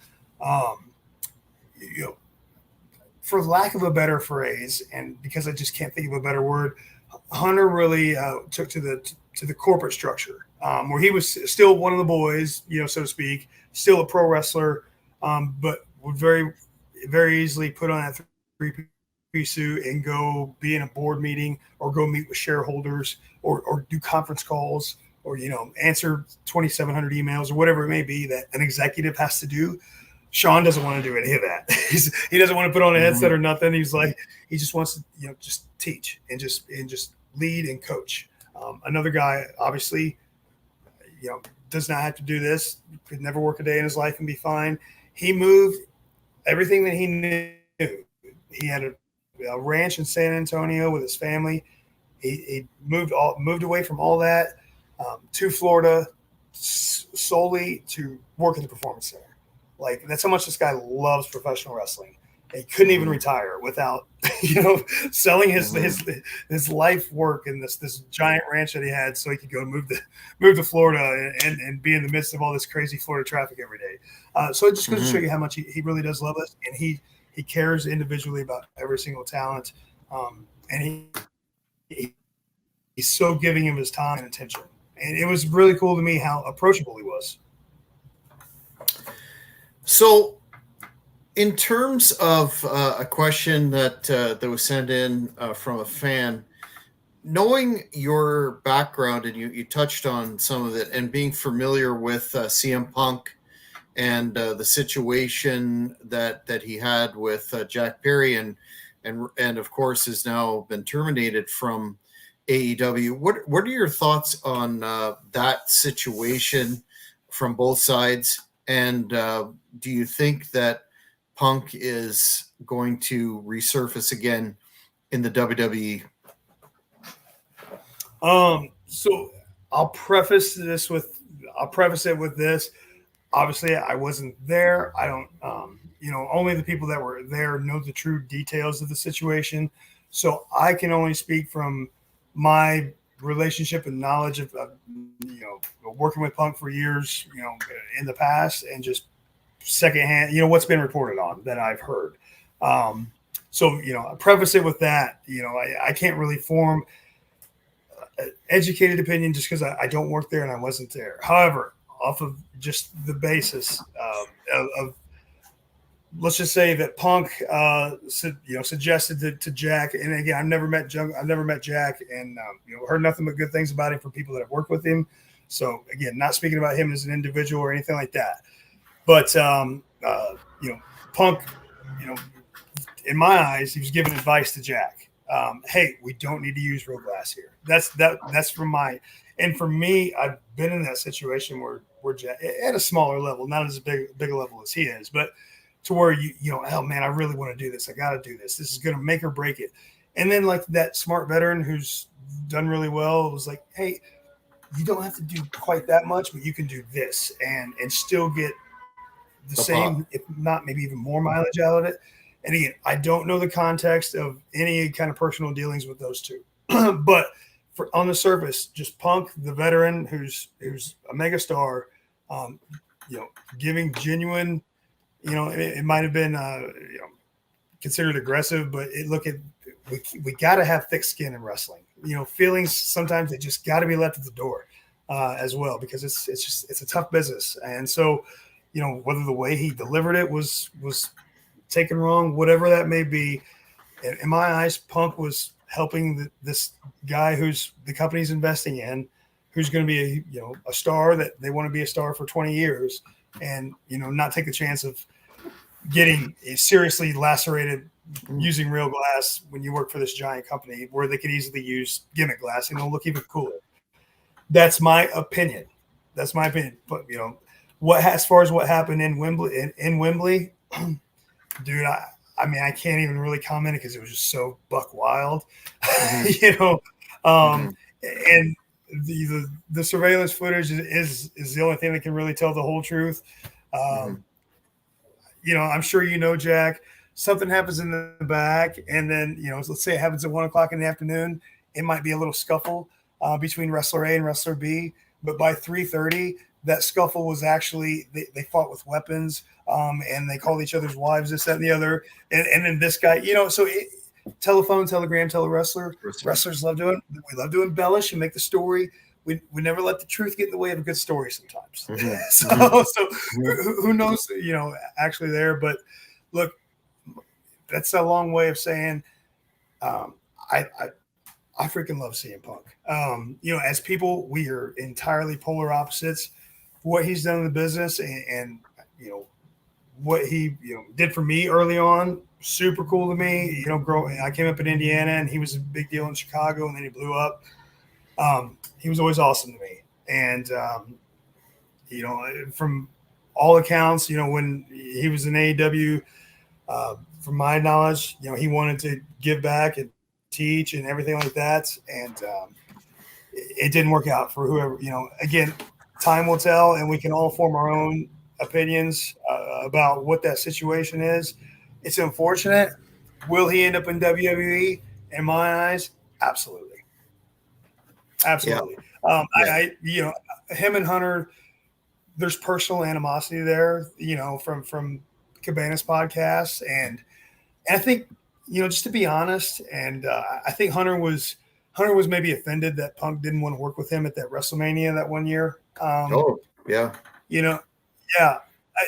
you know, for lack of a better phrase, and because I just can't think of a better word, Hunter really took to the corporate structure, where he was still one of the boys, you know, so to speak, still a pro wrestler, but would very, very easily put on that three-piece suit and go be in a board meeting or go meet with shareholders or do conference calls or, you know, answer 2,700 emails or whatever it may be that an executive has to do. Shawn doesn't want to do any of that. He doesn't want to put on a headset or nothing. He's like, he just wants to, you know, just teach and just lead and coach. Another guy, obviously, you know, does not have to do this. Could never work a day in his life and be fine. He moved everything that he knew. He had a ranch in San Antonio with his family. He moved away from all that to Florida solely to work at the Performance Center. Like, that's how much this guy loves professional wrestling. he couldn't even retire without, selling his life work and this giant ranch that he had so he could go move to Florida and be in the midst of all this crazy Florida traffic every day. So it just goes to show you how much he really does love us, and he cares individually about every single talent, and he's so giving him his time and attention. And it was really cool to me how approachable he was. So, in terms of a question that was sent in from a fan, knowing your background, and you touched on some of it, and being familiar with CM Punk and the situation that he had with Jack Perry, and of course has now been terminated from AEW. What are your thoughts on that situation from both sides? And do you think that Punk is going to resurface again in the WWE? So I'll preface it with this. Obviously, I wasn't there. I don't, only the people that were there know the true details of the situation. So I can only speak from my relationship and knowledge of, working with Punk for years, in the past, and just secondhand, what's been reported on that I've heard. So, I preface it with that. I can't really form an educated opinion just because I don't work there and I wasn't there. However, off of just the basis of let's just say that Punk, suggested to Jack, and again, I've never met Jack, and heard nothing but good things about him from people that have worked with him. So again, not speaking about him as an individual or anything like that, but Punk, in my eyes, he was giving advice to Jack. Hey, we don't need to use real glass here. That's from my. And for me, I've been in that situation where Jack, at a smaller level, not as big a level as he is, but to where oh man, I really want to do this. I got to do this. This is going to make or break it. And then like that smart veteran who's done really well was like, hey, you don't have to do quite that much, but you can do this and still get the same, if not maybe even more mileage out of it. And again, I don't know the context of any kind of personal dealings with those two, but on the surface, just Punk, the veteran who's a megastar, giving genuine, it might have been, considered aggressive, but we got to have thick skin in wrestling. Feelings sometimes they just got to be left at the door as well, because it's a tough business. And so, whether the way he delivered it was taken wrong, whatever that may be, in my eyes, Punk was helping this guy who's the company's investing in, who's going to be a star that they want to be a star for 20 years, and not take the chance of getting seriously lacerated using real glass when you work for this giant company where they could easily use gimmick glass and it'll look even cooler. That's my opinion. But as far as what happened in Wembley, dude, I mean, I can't even really comment because it was just so buck wild, and the surveillance footage is the only thing that can really tell the whole truth. I'm sure Jack, something happens in the back, and then let's say it happens at 1:00 in the afternoon. It might be a little scuffle between wrestler A and wrestler B, but by 3:30, that scuffle was actually they fought with weapons, and they called each other's wives, this, that, and the other, and then this guy, so telephone, telegram, telewrestler. Wrestlers love doing. We love to embellish and make the story. We never let the truth get in the way of a good story sometimes. So who knows, actually there. But look, that's a long way of saying I freaking love CM Punk. As people, we are entirely polar opposites. What he's done in the business and what he did for me early on, super cool to me. I came up in Indiana and he was a big deal in Chicago, and then he blew up. He was always awesome to me. And, from all accounts, when he was in AEW, from my knowledge, he wanted to give back and teach and everything like that. And it didn't work out for whoever, again, time will tell, and we can all form our own opinions about what that situation is. It's unfortunate. Will he end up in WWE? In my eyes, absolutely. Absolutely. Him and Hunter, there's personal animosity there, from Cabana's podcast. And I think, just to be honest, and I think Hunter was maybe offended that Punk didn't want to work with him at that WrestleMania that one year. Yeah.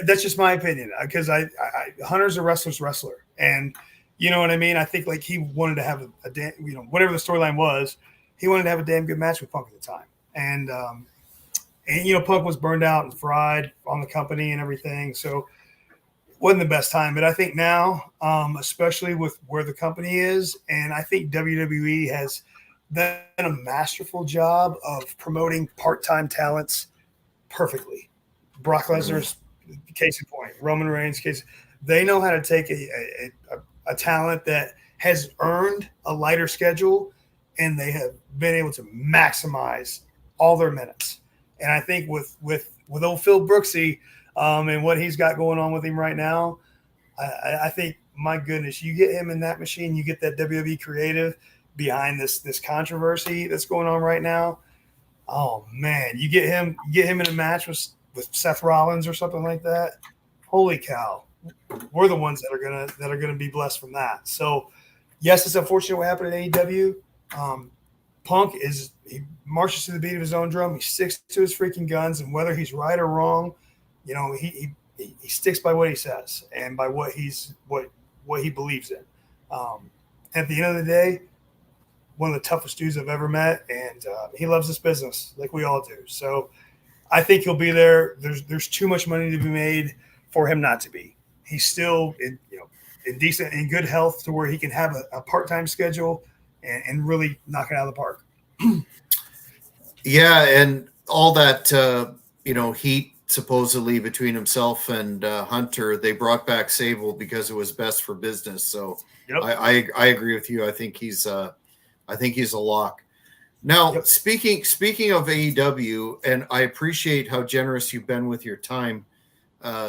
That's just my opinion, because Hunter's a wrestler's wrestler, and you know what I mean. I think like he wanted to have a damn, whatever the storyline was, he wanted to have a damn good match with Punk at the time, and Punk was burned out and fried on the company and everything, so it wasn't the best time. But I think now, especially with where the company is, and I think WWE has done a masterful job of promoting part-time talents perfectly. Brock Lesnar's case in point, Roman Reigns' case. They know how to take a talent that has earned a lighter schedule, and they have been able to maximize all their minutes. And I think with old Phil Brooksy and what he's got going on with him right now, I think, my goodness, you get him in that machine, you get that WWE creative behind this controversy that's going on right now. Oh man, you get him in a match with Seth Rollins or something like that. Holy cow, we're the ones that are gonna be blessed from that. So yes, it's unfortunate what happened at AEW. Punk he marches to the beat of his own drum. He sticks to his freaking guns, and whether he's right or wrong, he sticks by what he says and by what he believes in. At the end of the day, one of the toughest dudes I've ever met, and he loves this business like we all do. So I think he'll be there. There's too much money to be made for him not to be. He's still in good health to where he can have a part-time schedule and really knock it out of the park. Yeah, and all that heat supposedly between himself and Hunter, they brought back Sable because it was best for business. So yep. I agree with you. I think he's a lock. Now, yep. Speaking of AEW, and I appreciate how generous you've been with your time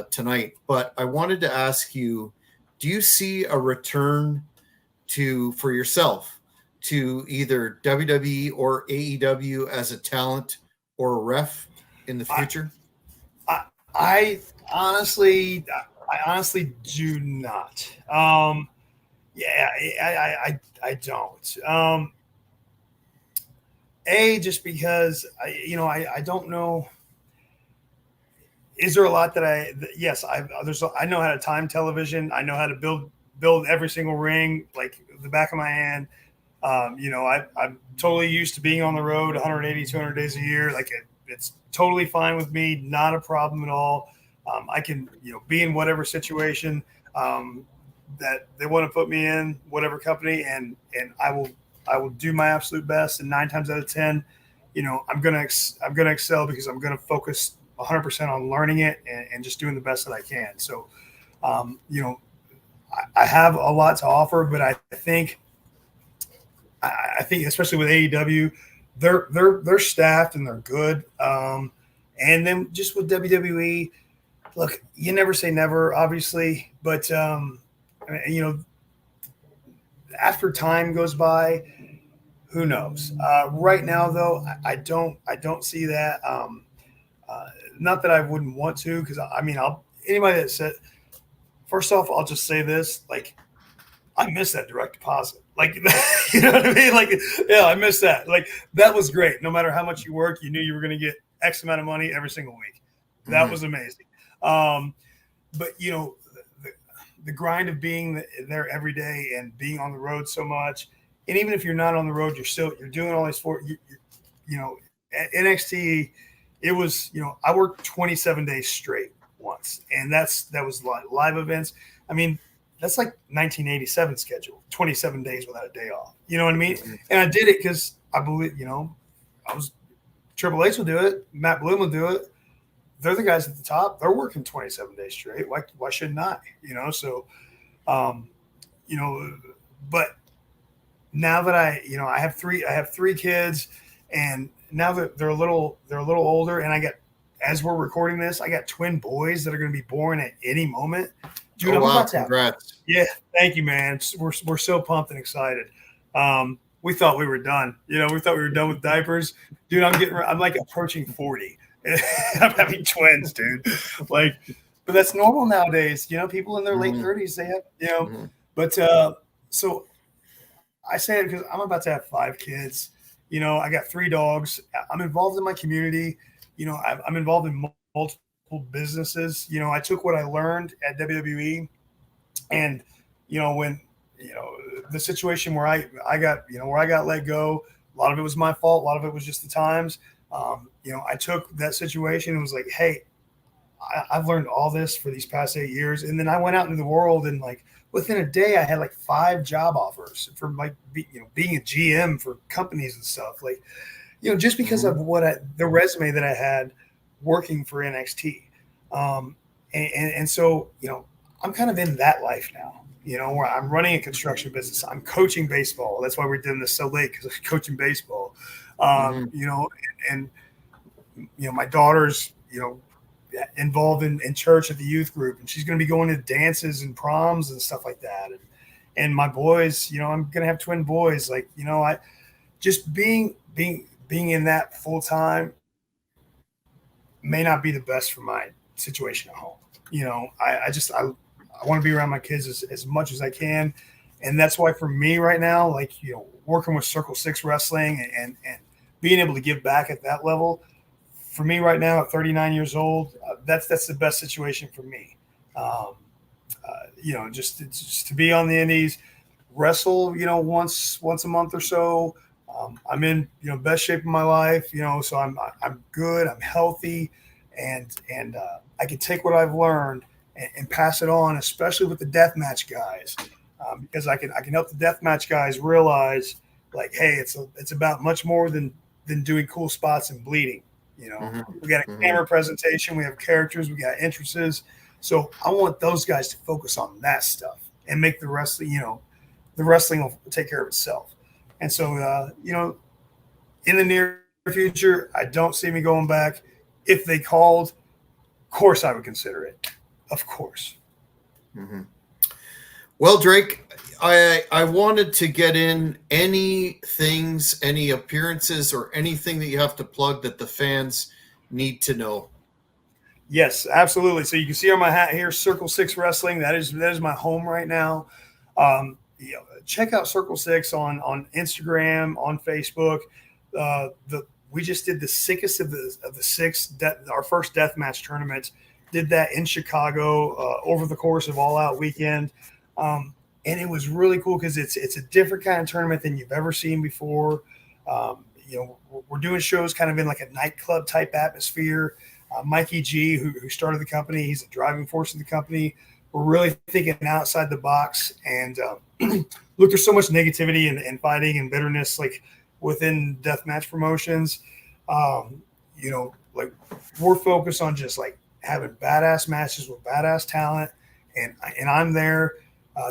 tonight, but I wanted to ask you, do you see a return for yourself to either WWE or AEW as a talent or a ref in the future? I honestly do not. I don't. Just because I don't know. Is there a lot that I know how to time television. I know how to build every single ring like the back of my hand. I'm totally used to being on the road 180, 200 days a year. Like it's totally fine with me. Not a problem at all. I can, be in whatever situation that they want to put me in, whatever company, and I will do my absolute best. And 9 times out of 10, I'm gonna excel because I'm gonna focus 100% on learning it and just doing the best that I can. So, I have a lot to offer, but I think especially with AEW, they're staffed and they're good. And then just with WWE, look, you never say never, obviously, but after time goes by, who knows? Right now, though, I don't see that. Not that I wouldn't want to, because anybody that said, first off, I'll just say this, like, I miss that direct deposit. Like, you know what I mean? Like, yeah, I miss that. Like, that was great. No matter how much you work, you knew you were going to get X amount of money every single week. That was amazing. But the grind of being there every day and being on the road so much, and even if you're not on the road, you're doing all these at NXT. It was, I worked 27 days straight once, and that was live events. I mean, that's like 1987 schedule, 27 days without a day off. You know what I mean? And I did it because I believe, Triple H will do it. Matt Bloom will do it. They're the guys at the top. They're working 27 days straight. Why shouldn't I? So, but now that I have three kids, and now that they're a little older, and as we're recording this, I got twin boys that are going to be born at any moment. Dude, Oh, I'm wow. about to have. Congrats. Yeah, thank you, man. We're so pumped and excited. We thought we were done. We thought we were done with diapers. Dude, I'm like approaching 40. I'm having twins, dude. Like, but that's normal nowadays. People in their late 30s, they have, but so I say it because I'm about to have 5 kids. I got 3 dogs. I'm involved in my community. I'm involved in multiple businesses. I took what I learned at WWE, and when the situation where I got where I got let go, a lot of it was my fault. A lot of it was just the times. I took that situation and was like, hey, I've learned all this for these past 8 years, and then I went out into the world and like within a day I had like 5 job offers from like being a GM for companies and stuff, like just because of the resume that I had working for NXT, and so I'm kind of in that life now, where I'm running a construction business. I'm coaching baseball. That's why we're doing this so late, because I'm coaching baseball. And my daughter's involved in church at the youth group, and she's going to be going to dances and proms and stuff like that. And my boys, I'm going to have twin boys. Like, I just being in that full time may not be the best for my situation at home. I want to be around my kids as much as I can. And that's why for me right now, like, working with Circle 6 Wrestling and being able to give back at that level, for me right now at 39 years old, that's the best situation for me. Just to be on the indies, wrestle, once a month or so. I'm in, best shape of my life, so I'm good, I'm healthy, and I can take what I've learned and pass it on, especially with the deathmatch guys, because I can help the deathmatch guys realize, like, hey, it's about much more than doing cool spots and bleeding. We got a camera presentation, we have characters, we got entrances. So I want those guys to focus on that stuff and make the wrestling, the wrestling will take care of itself. And so, in the near future, I don't see me going back. If they called, of course I would consider it. Of course. Well, Drake, I wanted to get in any appearances or anything that you have to plug that the fans need to know. Yes, absolutely. So you can see on my hat here, Circle 6 Wrestling. That is my home right now. Check out Circle 6 on Instagram, on Facebook. We just did the sickest of the 6, our first deathmatch tournament. Did that in Chicago over the course of All Out weekend. And it was really cool because it's a different kind of tournament than you've ever seen before. We're doing shows kind of in like a nightclub type atmosphere. Mikey G, who started the company, he's a driving force in the company. We're really thinking outside the box. And look, there's so much negativity and fighting and bitterness like within deathmatch promotions. Like we're focused on just like having badass matches with badass talent, and I'm there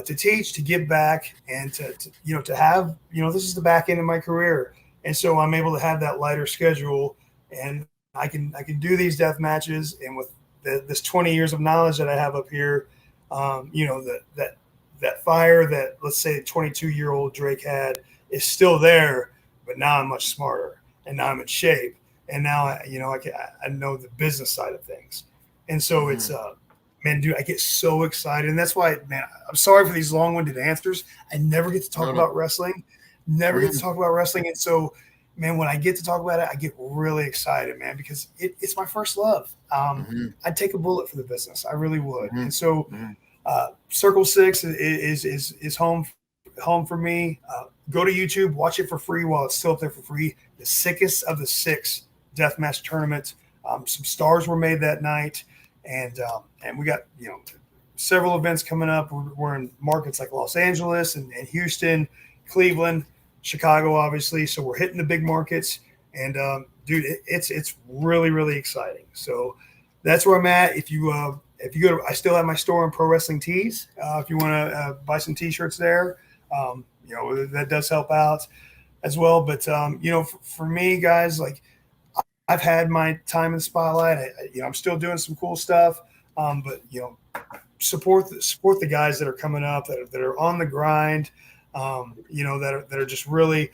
to teach, to give back, and to have this is the back end of my career, and so I'm able to have that lighter schedule, and I can do these death matches, and with this 20 years of knowledge that I have up here, that fire that, let's say, 22-year-old Drake had is still there, but now I'm much smarter, and now I'm in shape, and now I know the business side of things, and so it's man, dude, I get so excited, and that's why, man, I'm sorry for these long-winded answers. I never get to talk about wrestling, and so, man, when I get to talk about it, I get really excited, man, because it's my first love. I'd take a bullet for the business, I really would, and so Circle 6 is home for me. Go to YouTube, watch it for free while it's still up there for free. The sickest of the 6 deathmatch tournament. Some stars were made that night, and we got several events coming up. We're in markets like Los Angeles and Houston, Cleveland, Chicago, obviously. So we're hitting the big markets, and dude, it's really, really exciting. So that's where I'm at. If you go to, I still have my store on Pro Wrestling Tees. If you want to buy some T-shirts there, that does help out as well. But for me, guys, like, I've had my time in the spotlight. I'm still doing some cool stuff. But support the guys that are coming up, that are on the grind, that are just really,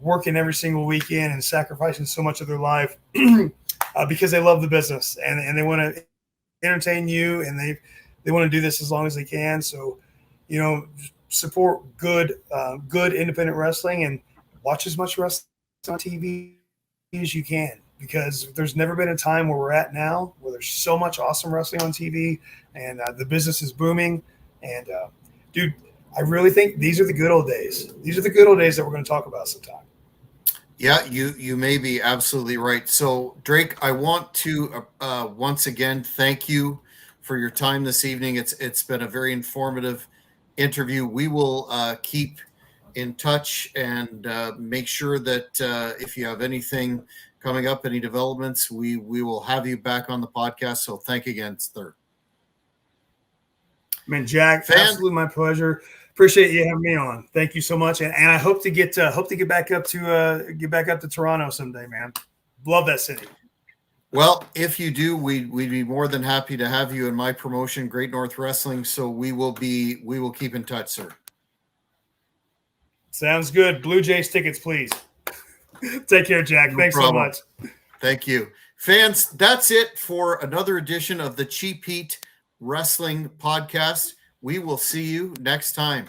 working every single weekend and sacrificing so much of their life because they love the business and they want to entertain you, and they want to do this as long as they can. So, support good independent wrestling and watch as much wrestling on TV as you can, because there's never been a time where we're at now where there's so much awesome wrestling on TV, and the business is booming. And dude, I really think these are the good old days. These are the good old days that we're going to talk about sometime. Yeah, you may be absolutely right. So, Drake, I want to once again thank you for your time this evening. It's been a very informative interview. We will keep in touch and make sure that if you have anything coming up, any developments, we will have you back on the podcast. So, thank you again, sir. Man, Jack, absolutely my pleasure. Appreciate you having me on. Thank you so much, and I hope to get back up to Toronto someday, man. Love that city. Well, if you do, we'd be more than happy to have you in my promotion, Great North Wrestling. So we will keep in touch, sir. Sounds good. Blue Jays tickets, please. Take care, Jack. No Thanks problem. so much. Thank you, fans. That's it for another edition of the Cheap Heat Wrestling Podcast. We will see you next time.